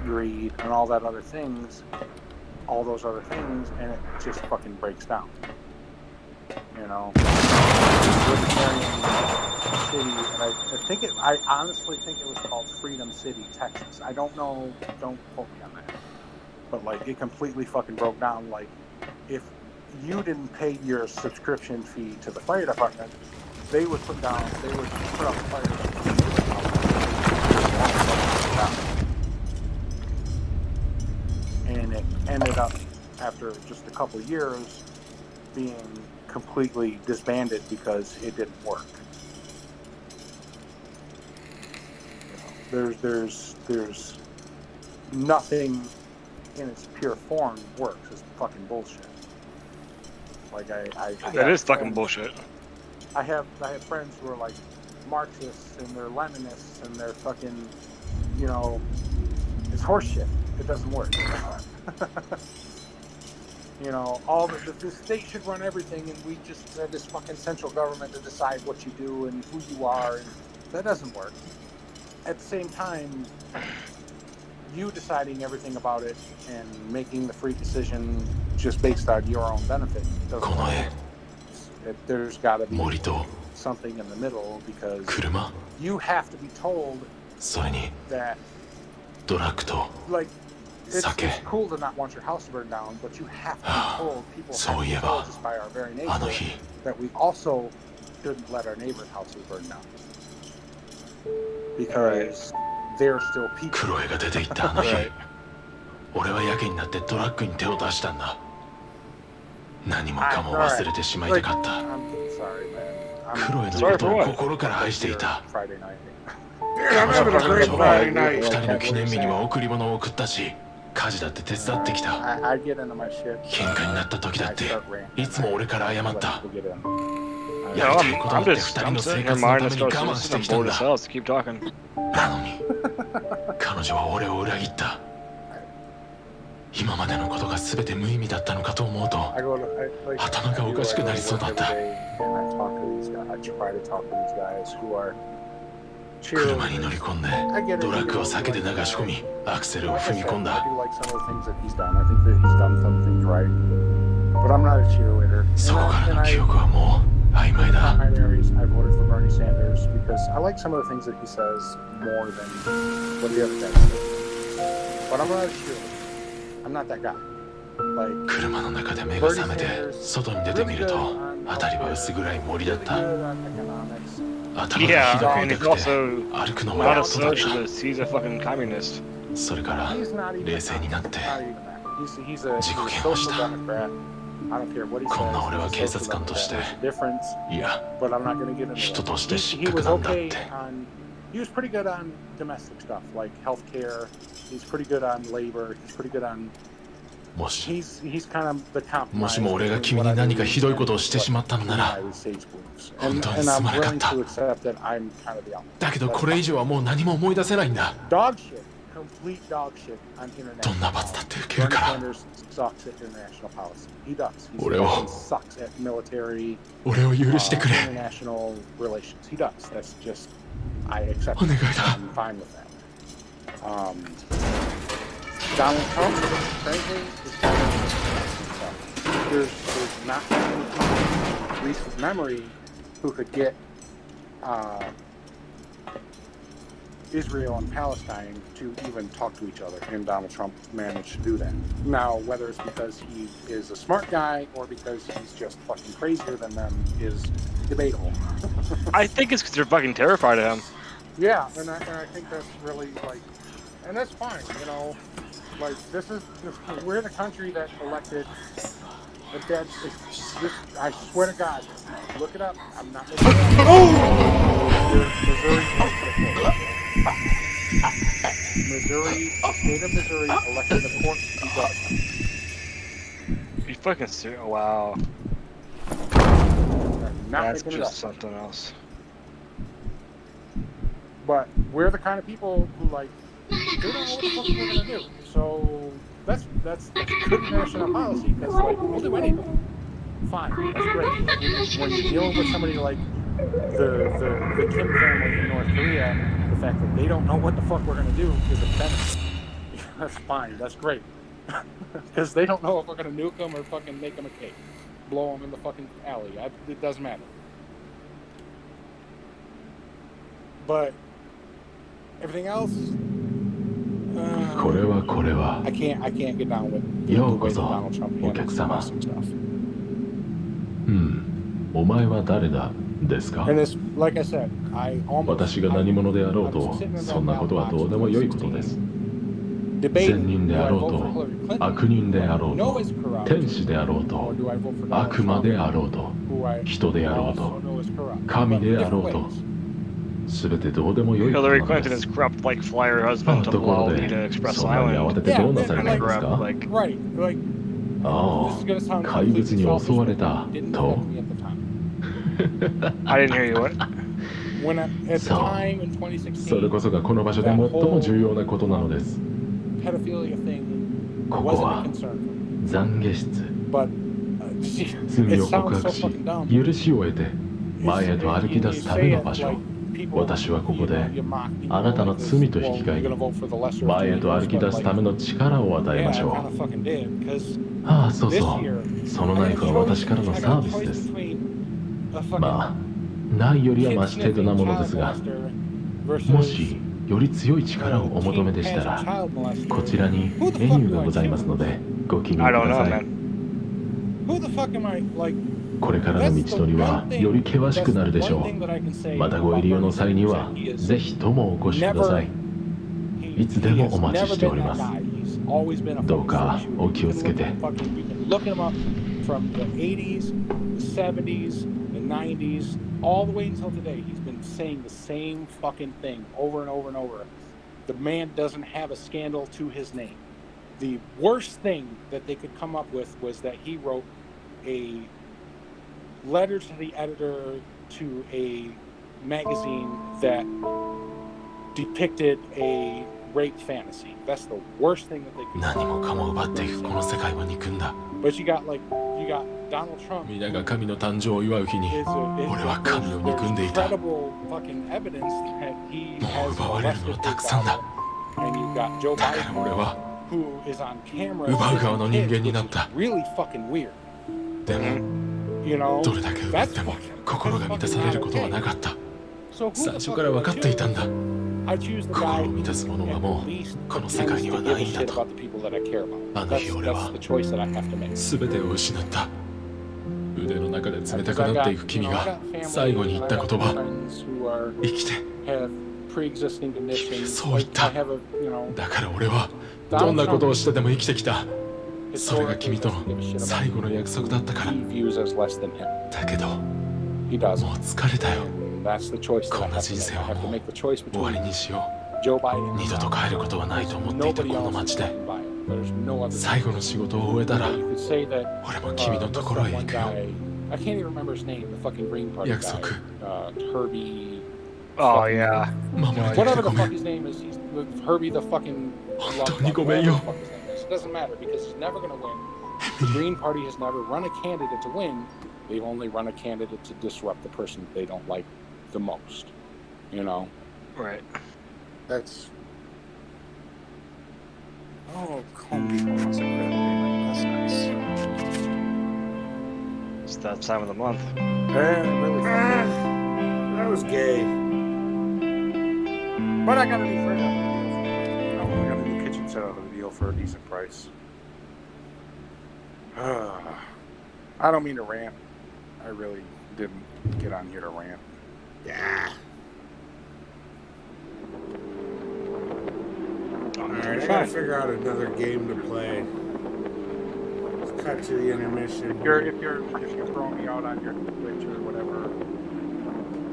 greed, and all those other things, and it just fucking breaks down. you know, libertarian city, and I honestly think it was called Freedom City, Texas. I don't know, don't quote me on that, but like it completely fucking broke down. Like if you didn't pay your subscription fee to the fire department, they would put up fire and it ended up after just a couple of years being completely disbanded because it didn't work. You know, there's nothing in its pure form works. It's fucking bullshit. Like that is fucking bullshit. I have friends who are like Marxists and they're Leninists and they're fucking, you know, it's horseshit. It doesn't work. You know, all the state should run everything, and we just have this fucking central government to decide what you do and who you are, and that doesn't work. At the same time, you deciding everything about it and making the free decision just based on your own benefit doesn't work. There's got to be something in the middle, because you have to be told that, like, it's cool to not want your house burned down, but you have to be told, people have to be told just by our very nature, that we also shouldn't let our neighbor's houses burn down. Because they're still people. Right. 俺はやけになってトラックに手を出したんだ。何もかも忘れてしまいたかった。クロエのことを心から愛していた。二人の記念日には贈り物を送ったし、家事だって手伝ってきた。喧嘩になった時だっていつも俺から謝った。やりたいことだって二人の生活のために我慢してきたんだ。なのに彼女は俺を裏切った。今までのことが全て無意味だったのかと思うと頭がおかしくなりそうだった。車に乗り込んでドラッグを酒で流し込みアクセルを踏み込んだ。そこからの記憶はもう曖昧だ。車の中で目が覚めて外に出てみると辺りは薄暗い森だった。頭がひどく痛くて歩くのもやっとだった。それから冷静になって自己嫌悪した。こんな俺は警察官としていや人として失格なんだって。He was pretty good on domestic stuff like healthcare. He's pretty good on labor. He's pretty good on. もし he's kind of the compromise. もしも俺が君に何かひどいことをしてしまったのなら本当にすまなかった。だけどこれ以上はもう何も思い出せないんだ。Dog shit, complete dog shit on international. どんな罰だって受けるから。Sucks at international policy. He does. He 俺を sucks at military. 俺を許してくれ。International relations. He does. That's just. I accept お願い it. だ。 I'm fine with that. Donald Trump, frankly, is kind of there's not many people, at least with memory, who could get Israel and Palestine to even talk to each other, and Donald Trump managed to do that. Now, whether it's because he is a smart guy or because he's just fucking crazier than them is debatable. I think it's because they're fucking terrified of him. Yeah, and I think that's really like, and that's fine, you know. Like we're the country that elected the dead. I swear to God, look it up. I'm not making it up. Missouri, the state of Missouri elected the court to be governor. You fucking serious? Oh, wow. That's just something else. But we're the kind of people who like. They don't know what the fuck we're gonna do. So that's good national policy because like we'll do anything. Fine, that's great. When you're dealing with somebody like the Kim family in North Korea, the fact that they don't know what the fuck we're gonna do is a benefit. That's fine. That's great. Because they don't know if we're gonna nuke them or fucking make them a cake. blow them in the fucking alley. It doesn't matter. But everything else, これは I can't get down with the way that Donald Trump handles domestic stuff. お前は誰だですか And this, like I said, I almost 私が何者であろうとそんなことはどうでもよいことです。善人であろうと悪人であろうと天使であろうと悪魔であろうと人であろうと神であろうと全てどうでもよいことな Hillary の Clinton で is す。 corrupt like flyer husband to とこ allow ろ me to で express そんなに慌て island. てどうなされたんです Corrupt か like right, like あ this is gonna あ sound 怪物に襲われた didn't と affect me at the time. I didn't hear you. What? When at the そう time in それこそがこの場所で最も重要なことなのです。 pedophilia thing ここ wasn't は a concern, 懺悔室 but 罪 it を告 sounds 白 so し fucking dumb. 許しを得て前へと歩き出すための場所。私はここであなたの罪と引き換えに前へと歩き出すための力を与えましょう。ああ、そうそう。そのナイフは私からのサービスです。まあ、ないよりはマシ程度なものですが、もしより強い力をお求めでしたら、こちらにメニューがございますので、ご記入く I だ don't know, さい。 man. Who the fuck am I? Like, これからの道のりはより険しくなるでしょう。またご入り用の際には、ぜひともお越しください。いつでもお待ちしております。どうかお気をつけて。Looking him up from the 80s, the 70s, the 90s, all the way until today. He's been saying the same fucking thing over and over and over. The man doesn't have a scandal to his name. The worst thing that they could come up with was that he wrote a letter to the editor to a magazine that depicted a rape fantasy. That's the worst thing that they could 何もかも奪っていくこの世界は憎んだ。 But you got Donald Trump. 皆が神の誕生を祝う日に Is 俺は神を憎んでいた。 incredible fucking evidence that he もう has 奪われるの molested はた his くさんだ。 daughter. And you've got Joe だから俺 Biden, は who is on camera 奪う側の人間 kissing に kids, なっ which た。 is really fucking weird. でも You know, どれだけ奪っても心が満たされることはなかった。 So who 最 the 初 fuck から do 分 I かっていたん choose? だ。 I choose the 心 guy を満たすものは who も at う least この世界 pretends に to は give な a いんだ shit と。 about the people that I care about. あの That's, 日俺は that's the choice that I have to make. 全てを失った。腕の中で冷たくなっていく君が最後に言った言葉。生きて。 have pre-existing conditions. そう言った I have a, you know, だから俺はどんなことをしてでも生きてきた。それが君との最後の約束だったから。 he views as less than him. だけど He does. もう疲れたよ。 And that's the choice that I こんな have 人 to 生 make. I は have to も make the choice う終わり between にしよ Joe Biden う。二度と帰ることはないと思っていた nobody この else 街 is で getting by it. There's no other 最後の仕事を終えたら You could say that 俺も君のところへ what's 行 that く one よ。 guy? I can't even remember his name. The fucking Green Party 約 guy. 束 Herbie. Oh yeah. 守れてきて Whatever the ごめ fuck ん。 his name is. He's Herbie the fucking. 本当に Love ごめん Bug, よ。 whatever the fuck his name is. It doesn't matter because he's never gonna win. The Green Party has never run a candidate to win. They've only run a candidate to disrupt the person that they don't like the most. You know. Right. That's. Oh, Home Depot wants a credit payment. That's nice. It's that time of the month. Really That was gay. But I got a new fridge out of the deal. You know, I got a new kitchen set out of the deal for a decent price. I don't mean to rant. I really didn't get on here to rant. Yeah. Alright, I gotta figure out another game to play. Let's cut to the intermission. If you're throwing me out on your Twitch or whatever,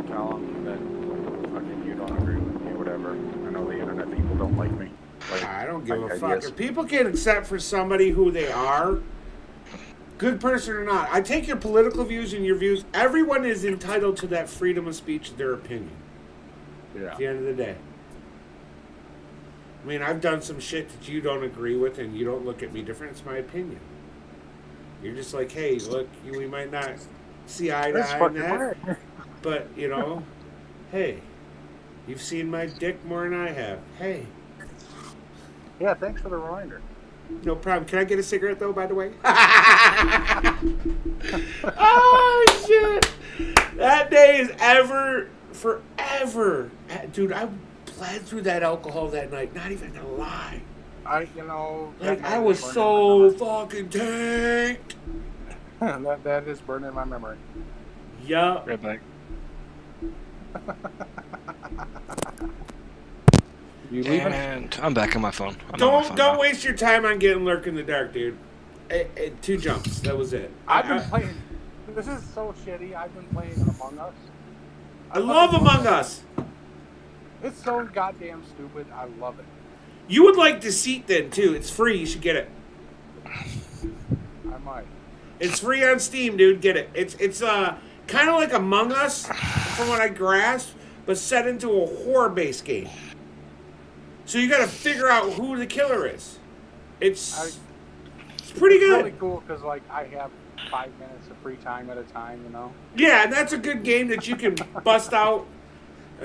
tell them that fucking you don't agree with me, whatever. I know the internet people don't like me. Like, I don't give a like fuck. ideas. If people can't accept for somebody who they are, good person or not, I take your political views and your views. Everyone is entitled to that freedom of speech, their opinion. Yeah. At the end of the day. I mean, I've done some shit that you don't agree with and you don't look at me different. It's my opinion. You're just like, hey, look, we might not see eye to eye on that. But, you know, hey, you've seen my dick more than I have. Hey. Yeah, thanks for the reminder. No problem. Can I get a cigarette though, by the way? Oh shit! That day is forever. Dude, I bled through that alcohol that night. Not even gonna lie. I was so fucking tanked. that is burning in my memory. Yup. Right back. You leaving? And I'm back on my phone. Don't waste your time on getting Lurk in the Dark, dude. 2 jumps. That was it. I've been playing. This is so shitty. I've been playing Among Us. I love Among Us. It's so goddamn stupid. I love it. You would like Deceit then too. It's free. You should get it. I might. It's free on Steam, dude. Get it. It's kind of like Among Us, from what I grasp, but set into a horror-based game. So you got to figure out who the killer is. It's pretty good. It's really cool because like I have 5 minutes of free time at a time, you know. Yeah, and that's a good game that you can bust out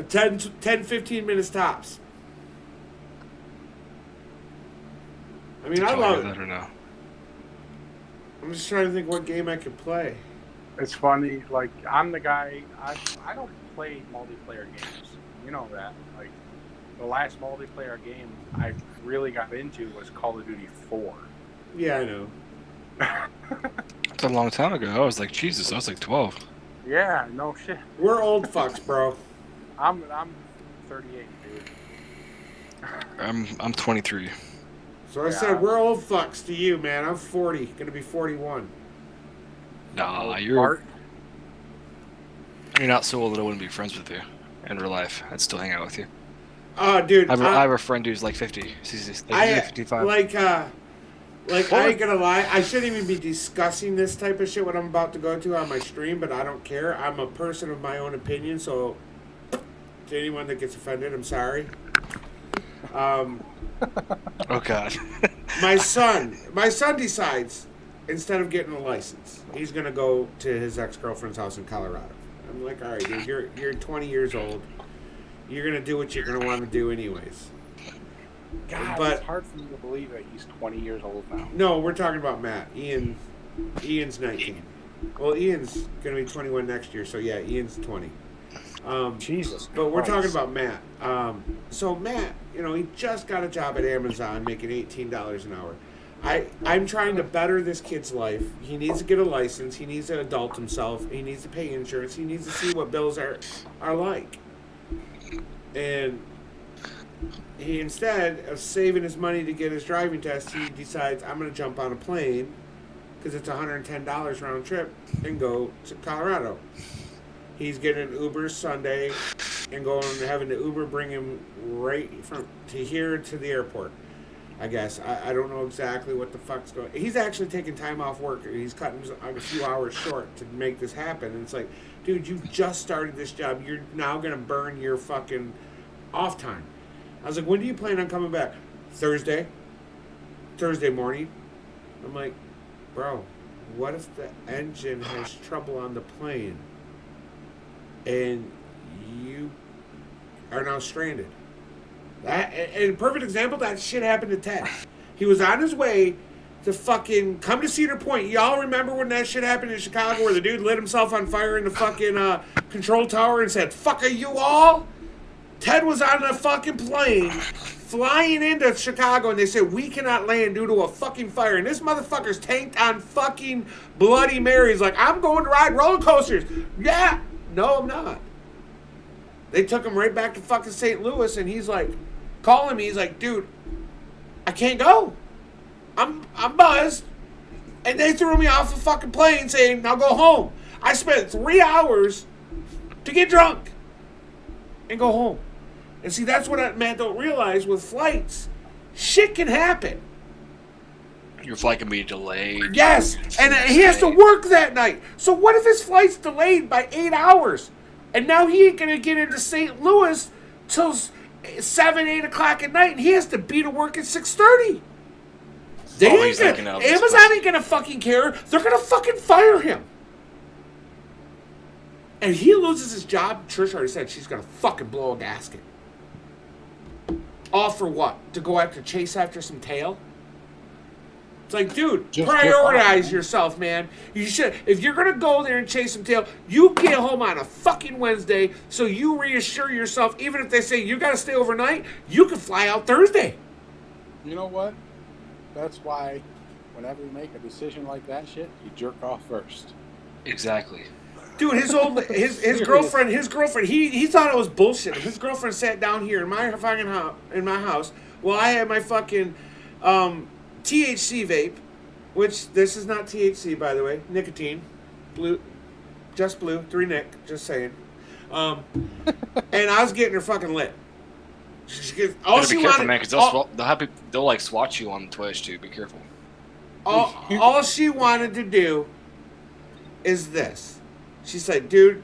10, 15 minutes tops. I mean, I love it. Or no? I'm just trying to think what game I could play. It's funny, like I'm the guy. I don't play multiplayer games. You know that. Like the last multiplayer game I really got into was Call of Duty 4. Yeah, I know. It's a long time ago. I was like, Jesus, I was like 12. Yeah, no shit. We're old fucks, bro. I'm 38, dude. I'm 23. So I said we're old fucks to you, man. I'm 40, gonna be 41. Nah, you're not so old that I wouldn't be friends with you in real life. I'd still hang out with you. Dude, I have a friend who's like 50. He's like 55. Like I ain't gonna lie, I shouldn't even be discussing this type of shit what I'm about to go to on my stream, but I don't care. I'm a person of my own opinion, so to anyone that gets offended, I'm sorry. Oh God. my son decides, instead of getting a license, he's gonna go to his ex-girlfriend's house in Colorado. I'm like, all right, dude, you're 20 years old. You're gonna do what you're gonna want to do anyways. God, but it's hard for me to believe that he's 20 years old now. No, we're talking about Matt. Ian's 19. Well, Ian's gonna be 21 next year, so yeah, Ian's 20. Jesus. But we're Christ. talking about Matt. So Matt, he just got a job at Amazon making $18 an hour. I'm trying to better this kid's life. He needs to get a license. He needs to adult himself. He needs to pay insurance. He needs to see what bills are like. And he, instead of saving his money to get his driving test, he decides, I'm going to jump on a plane because it's $110 round trip and go to Colorado. He's getting an Uber Sunday and having the Uber bring him right from to here to the airport. I guess I don't know exactly what the fuck's going. He's actually taking time off work. He's cutting a few hours short to make this happen. And it's like, dude, you just started this job. You're now gonna burn your fucking off time. I was like, when do you plan on coming back? Thursday morning. I'm like, bro, what if the engine has trouble on the plane and you are now stranded? And a perfect example, that shit happened to Ted. He was on his way to fucking come to Cedar Point. Y'all remember when that shit happened in Chicago where the dude lit himself on fire in the fucking control tower and said, "Fuck are you all?" Ted was on a fucking plane flying into Chicago and they said, "We cannot land due to a fucking fire." And this motherfucker's tanked on fucking Bloody Marys like, "I'm going to ride roller coasters." Yeah. No, I'm not. They took him right back to fucking St. Louis and he's like, calling me, he's like, "Dude, I can't go. I'm buzzed." And they threw me off a fucking plane saying, "Now go home." I spent 3 hours to get drunk and go home. And see, that's what Matt don't realize with flights. Shit can happen. Your flight can be delayed. Yes, and he has to work that night. So what if his flight's delayed by 8 hours? And now he ain't going to get into St. Louis till 7, 8 o'clock at night, and he has to be to work at 6:30. Amazon ain't going to fucking care. They're going to fucking fire him. And he loses his job. Trish already said she's going to fucking blow a gasket. All for what? To go chase after some tail? It's like, dude, Just prioritize yourself, man. You should. If you're gonna go there and chase some tail, you get home on a fucking Wednesday, so you reassure yourself. Even if they say you gotta stay overnight, you can fly out Thursday. You know what? That's why, whenever you make a decision like that shit, you jerk off first. Exactly. Dude, his girlfriend, he thought it was bullshit. His girlfriend sat down here in my fucking house, while I had my fucking THC vape, which this is not THC, by the way, nicotine, blue, just blue, 3 Nic, just saying. And I was getting her fucking lit. All she be careful, wanted, man, because they'll like swat you on Twitch too. Be careful. All she wanted to do is this. She said, dude,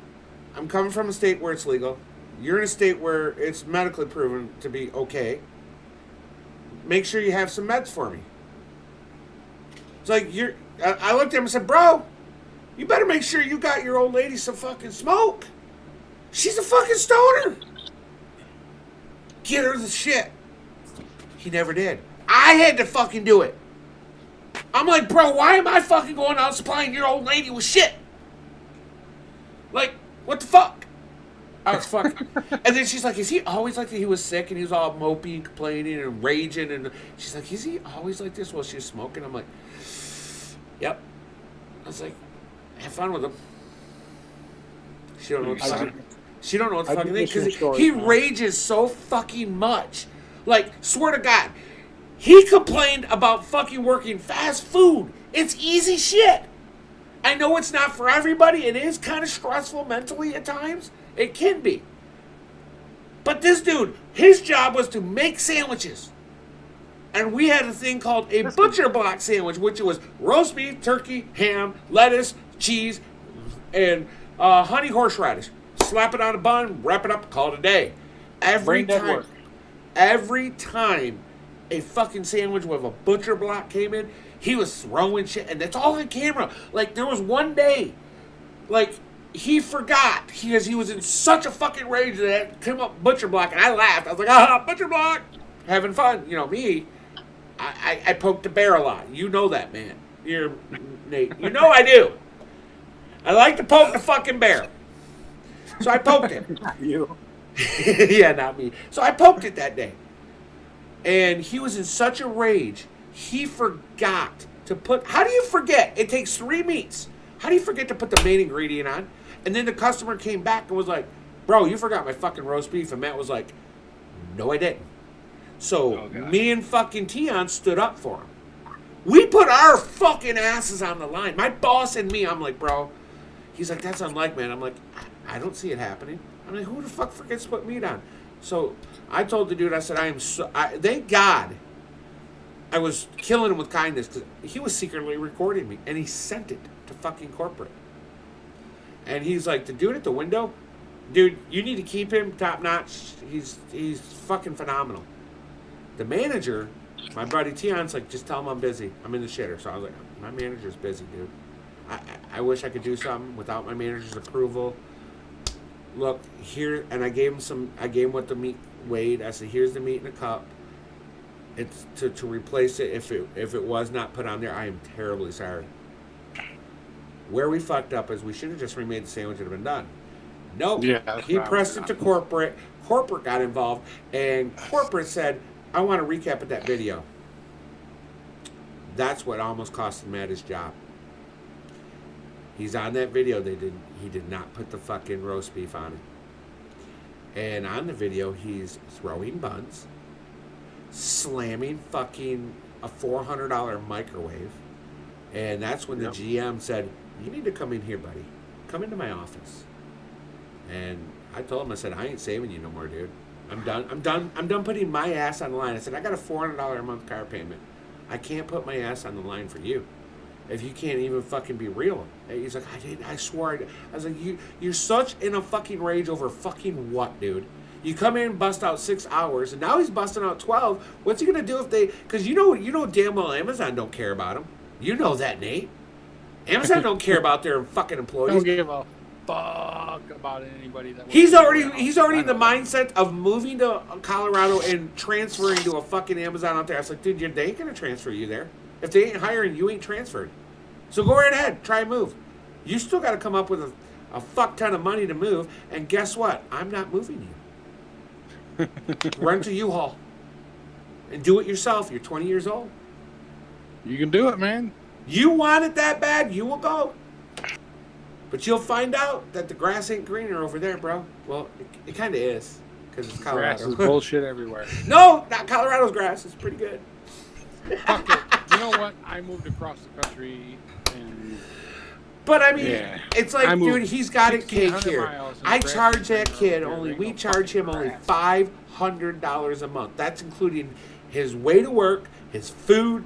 I'm coming from a state where it's legal. You're in a state where it's medically proven to be okay. Make sure you have some meds for me. It's like, I looked at him and said, bro, you better make sure you got your old lady some fucking smoke. She's a fucking stoner. Get her the shit. He never did. I had to fucking do it. I'm like, bro, why am I fucking going out supplying your old lady with shit? Like, what the fuck? I was fucking. And then she's like, is he always like that? He was sick and he was all mopey, complaining and raging. And she's like, is he always like this while she's smoking? I'm like, yep. I was like, have fun with him. She don't know what the fuck. She don't know what the fucking thing, because he rages so fucking much. Like, swear to God, he complained about fucking working fast food. It's easy shit. I know it's not for everybody. It is kind of stressful mentally at times. It can be. But this dude, his job was to make sandwiches. And we had a thing called a butcher block sandwich, which was roast beef, turkey, ham, lettuce, cheese, and honey horseradish. Slap it on a bun, wrap it up, call it a day. Every time a fucking sandwich with a butcher block came in, he was throwing shit, and that's all on camera. Like, there was one day, like, he forgot, because he was in such a fucking rage that it came up butcher block, and I laughed. I was like, butcher block! Having fun. You know, me, I poke the bear a lot. You know that, man. You're Nate. You know I do. I like to poke the fucking bear. So I poked it. Not you. Yeah, not me. So I poked it that day. And he was in such a rage, he forgot to put... How do you forget? It takes 3 meats. How do you forget to put the main ingredient on? And then the customer came back and was like, bro, you forgot my fucking roast beef. And Matt was like, no, I didn't. So me and fucking Tion stood up for him. We put our fucking asses on the line. My boss and me, I'm like, bro. He's like, that's unlike, man. I'm like, I don't see it happening. I'm like, who the fuck forgets to put meat on? So I told the dude, I said, thank God I was killing him with kindness, because he was secretly recording me, and he sent it to fucking corporate. And he's like, the dude at the window, dude, you need to keep him top notch. He's fucking phenomenal. The manager, my buddy Tion's like, just tell him I'm busy. I'm in the shitter. So I was like, my manager's busy, dude. I wish I could do something without my manager's approval. Look, here, and I gave him what the meat weighed. I said, here's the meat in a cup. It's to replace it if it was not put on there. I am terribly sorry. Where we fucked up is we should have just remade the sandwich and have been done. Nope. Yeah, he pressed it to corporate. Corporate got involved, and corporate said, I want to recap of that video. That's what almost cost Matt his job. He's on that video. He did not put the fucking roast beef on it. And on the video, he's throwing buns, slamming fucking a $400 microwave. And that's when the GM said, you need to come in here, buddy. Come into my office. And I told him, I said, I ain't saving you no more, dude. I'm done putting my ass on the line. I said, I got a $400 a month car payment. I can't put my ass on the line for you if you can't even fucking be real. And he's like, I swore. I was like, you're such in a fucking rage over fucking what, dude? You come in and bust out 6 hours, and now he's busting out 12. What's he gonna do if they? Because you know damn well Amazon don't care about him. You know that, Nate. Amazon don't care about their fucking employees. Don't give a fuck about anybody that. He's already in the mindset of moving to Colorado and transferring to a fucking Amazon out there. I was like, dude, they ain't gonna transfer you there. If they ain't hiring, you ain't transferred. So go right ahead, try and move. You still got to come up with a fuck ton of money to move, and guess what? I'm not moving you. Rent a U-Haul and do it yourself. You're 20 years old. You can do it, man. You want it that bad, you will go. But you'll find out that the grass ain't greener over there, bro. Well, it kind of is, because it's Colorado. Grass is bullshit everywhere. No, not Colorado's grass. It's pretty good. Fuck it. You know what? I moved across the country, and but I mean, it's like, dude, he's got it cake here. I charge that kid we charge him only $500 a month. That's including his way to work, his food,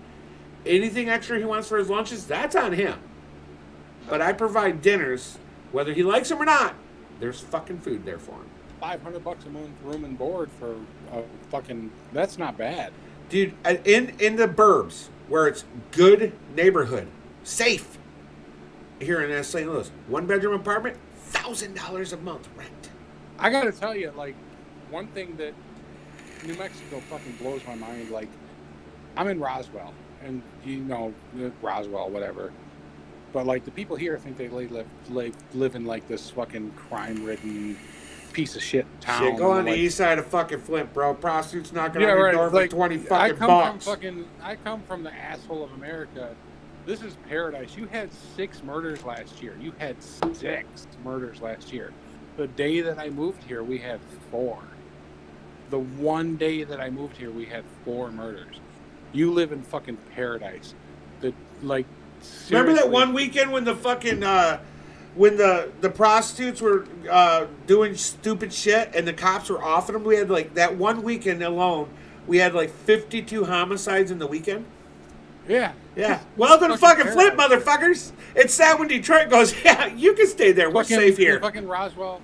anything extra he wants for his lunches. That's on him. But I provide dinners, whether he likes them or not. There's fucking food there for him. $500 a month, room and board for fucking. That's not bad, dude. In the burbs where it's good neighborhood, safe. Here in St. Louis, 1-bedroom apartment, $1,000 a month rent. I gotta tell you, like, one thing that New Mexico fucking blows my mind. Like, I'm in Roswell, and you know, Roswell, whatever. But like, the people here think they live in like this fucking crime-ridden piece of shit town. Shit, go on the east side of fucking Flint, bro. Prostitutes knocking on your door for 20 fucking bucks. I come from the asshole of America. This is paradise. You had 6 murders last year. You had 6 murders last year. The day that I moved here, we had 4. The one day that I moved here, we had 4 murders. You live in fucking paradise. Remember that one weekend when the fucking when the prostitutes were doing stupid shit and the cops were offing them? We had like that one weekend alone. We had like 52 homicides in the weekend. Yeah. Yeah. Welcome to fucking Flint, motherfuckers. It's sad when Detroit goes, yeah, you can stay there. We're safe here. The fucking Roswell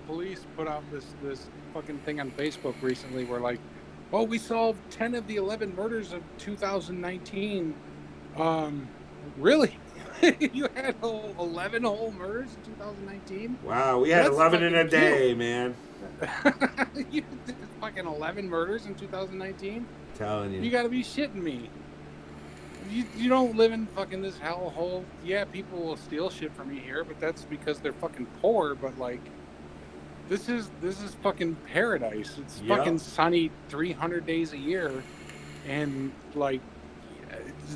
police put out this fucking thing on Facebook recently where like, well, we solved 10 of the 11 murders of 2019. Really? You had 11 whole murders in 2019? Wow, we had 11 in a day, man. You did fucking 11 murders in 2019? Telling you. You gotta be shitting me. You don't live in fucking this hellhole. Yeah, people will steal shit from you here, but that's because they're fucking poor. But like, this is fucking paradise. It's fucking sunny 300 days a year, and like,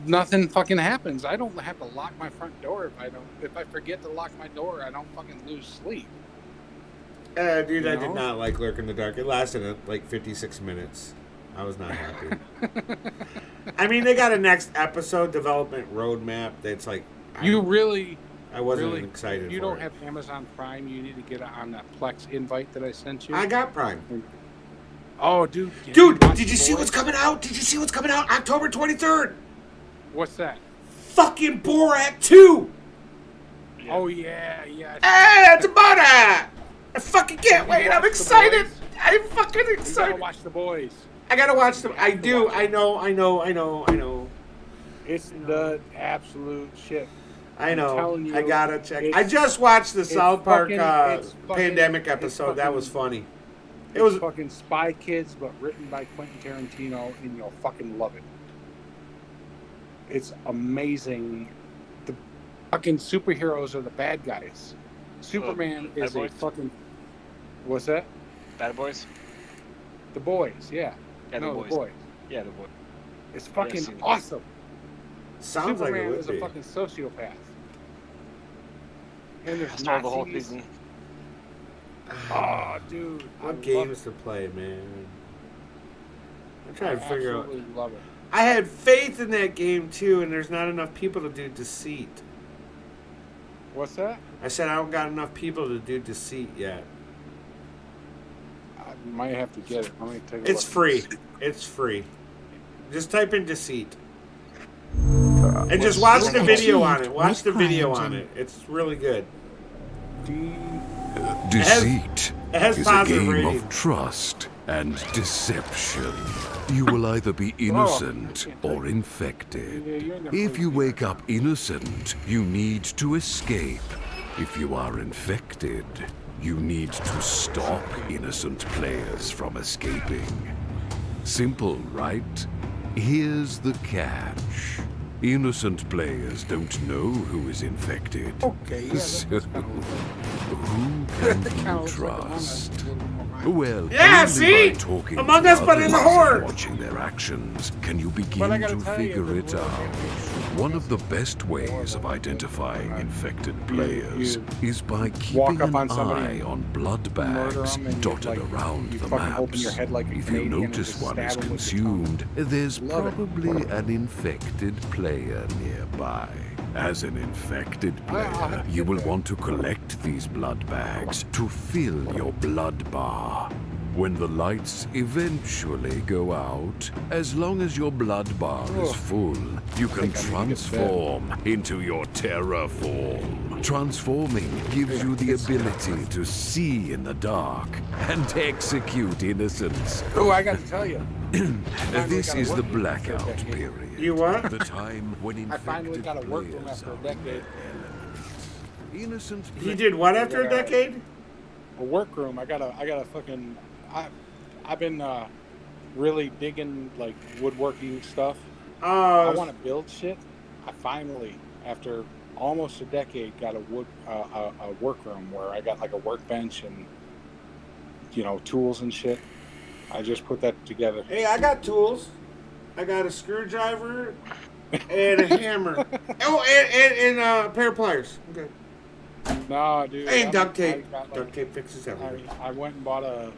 nothing fucking happens. I don't have to lock my front door if I forget to lock my door, I don't fucking lose sleep. Dude, you know? I did not like Lurk in the Dark. It lasted like 56 minutes. I was not happy. I mean, they got a next episode development roadmap that's like... I wasn't excited You for don't it. have Amazon Prime. You need to get on that Plex invite that I sent you. I got Prime. Oh, dude. Dude, did you see what's coming out? Did you see what's coming out October 23rd? What's that? Fucking Borat 2! Yeah. Oh, yeah. Hey, it's a Borat! I fucking can't wait. I'm excited. I'm fucking excited. You gotta watch The Boys. I gotta watch them. I do. I know. It's the absolute shit. I know. I'm telling you, I gotta check. I just watched the South Park pandemic episode. That was funny. It was fucking Spy Kids, but written by Quentin Tarantino, and you'll fucking love it. It's amazing. The fucking superheroes are the bad guys. Superman is a fucking... What's that? Bad Boys? The Boys, yeah. Yeah, The Boys. Yeah, The Boys. It's fucking awesome. Sounds Superman like it would is be. a fucking sociopath. And there's Nazis. The whole Nazis. season. Oh, dude. What games to play, man? I'm trying to figure out. Absolutely love it. I had faith in that game too, and there's not enough people to do Deceit. What's that? I said I don't got enough people to do Deceit yet. I might have to get it. Let me take a It's look. free. It's free. Just type in Deceit. And just watch the video on it. Watch the video on it. It's really good. Deceit it has is a positive game ratings. of trust and deception. You will either be innocent or infected. If you wake up innocent, you need to escape. If you are infected, you need to stop innocent players from escaping. Simple, right? Here's the catch. Innocent players don't know who is infected. Okay, yeah, So, that's kind of who can you trust? Well, Yeah, only see? by talking Among to Us, but in the others and horde. watching their actions can you But I begin gotta to tell you, figure the it Lurk out. One of the best ways of identifying infected players is by keeping up an on somebody eye and on blood murder bags 'em and you, dotted like, around you the fucking open your maps. head like a If you Canadian and notice just one is stab 'em with your tongue. consumed, there's Love it. probably an infected player nearby. As an infected player, you will want to collect these blood bags to fill your blood bar. When the lights eventually go out, as long as your blood bar is full, you can transform into your terror form. Transforming gives you the ability to see in the dark and execute innocents. Oh, I gotta tell you. This is the blackout period. You what? The time when I finally infected got a workroom players after a are decade. innocent. He did what after a decade? A workroom. I got a fucking. I've been really digging like woodworking stuff. I want to build shit. I finally, after almost a decade, got a workroom where I got like a workbench and tools and shit. I just put that together. Hey, I got tools. I got a screwdriver and a hammer. Oh, and a pair of pliers. Okay. No, dude. And duct tape. Duct tape fixes everything. I went and bought a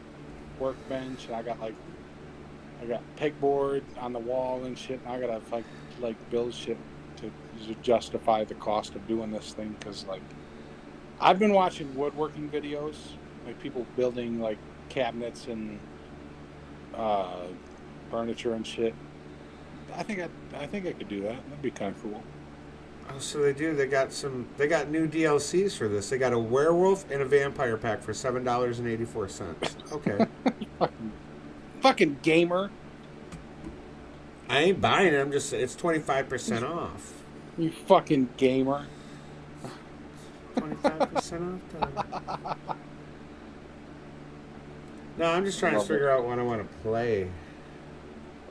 workbench, and I got pegboard on the wall and shit. And I gotta like build shit to justify the cost of doing this thing, because like I've been watching woodworking videos, like people building like cabinets and furniture and shit. I think I could do that. That'd be kind of cool. Oh, so they do. They got new DLCs for this. They got a werewolf and a vampire pack for $7.84. Okay. Fucking gamer. I ain't buying it. I'm just. It's 25% off. You fucking gamer. 25% off. No, I'm just trying to figure out what I want to play.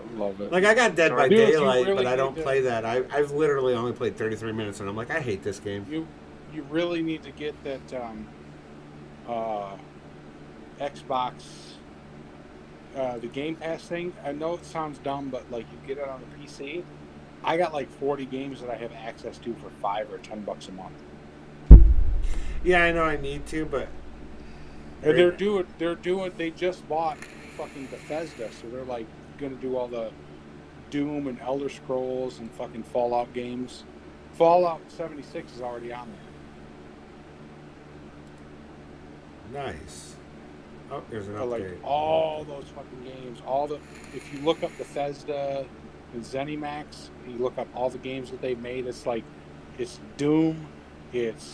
I love it. Like, I got Dead by Dude, Daylight, really but I don't need to- play that. I've literally only played 33 minutes, and I'm like, I hate this game. You really need to get that Xbox, the Game Pass thing. I know it sounds dumb, but like you get it on the PC. I got like 40 games that I have access to for $5 or $10 a month. Yeah, I know I need to, but And they just bought fucking Bethesda, so they're like gonna do all the Doom and Elder Scrolls and fucking Fallout games. Fallout 76 is already on there. Nice. Oh, there's an So, like update. all those fucking games, if you look up Bethesda and ZeniMax, you look up all the games that they've made. It's like it's Doom, it's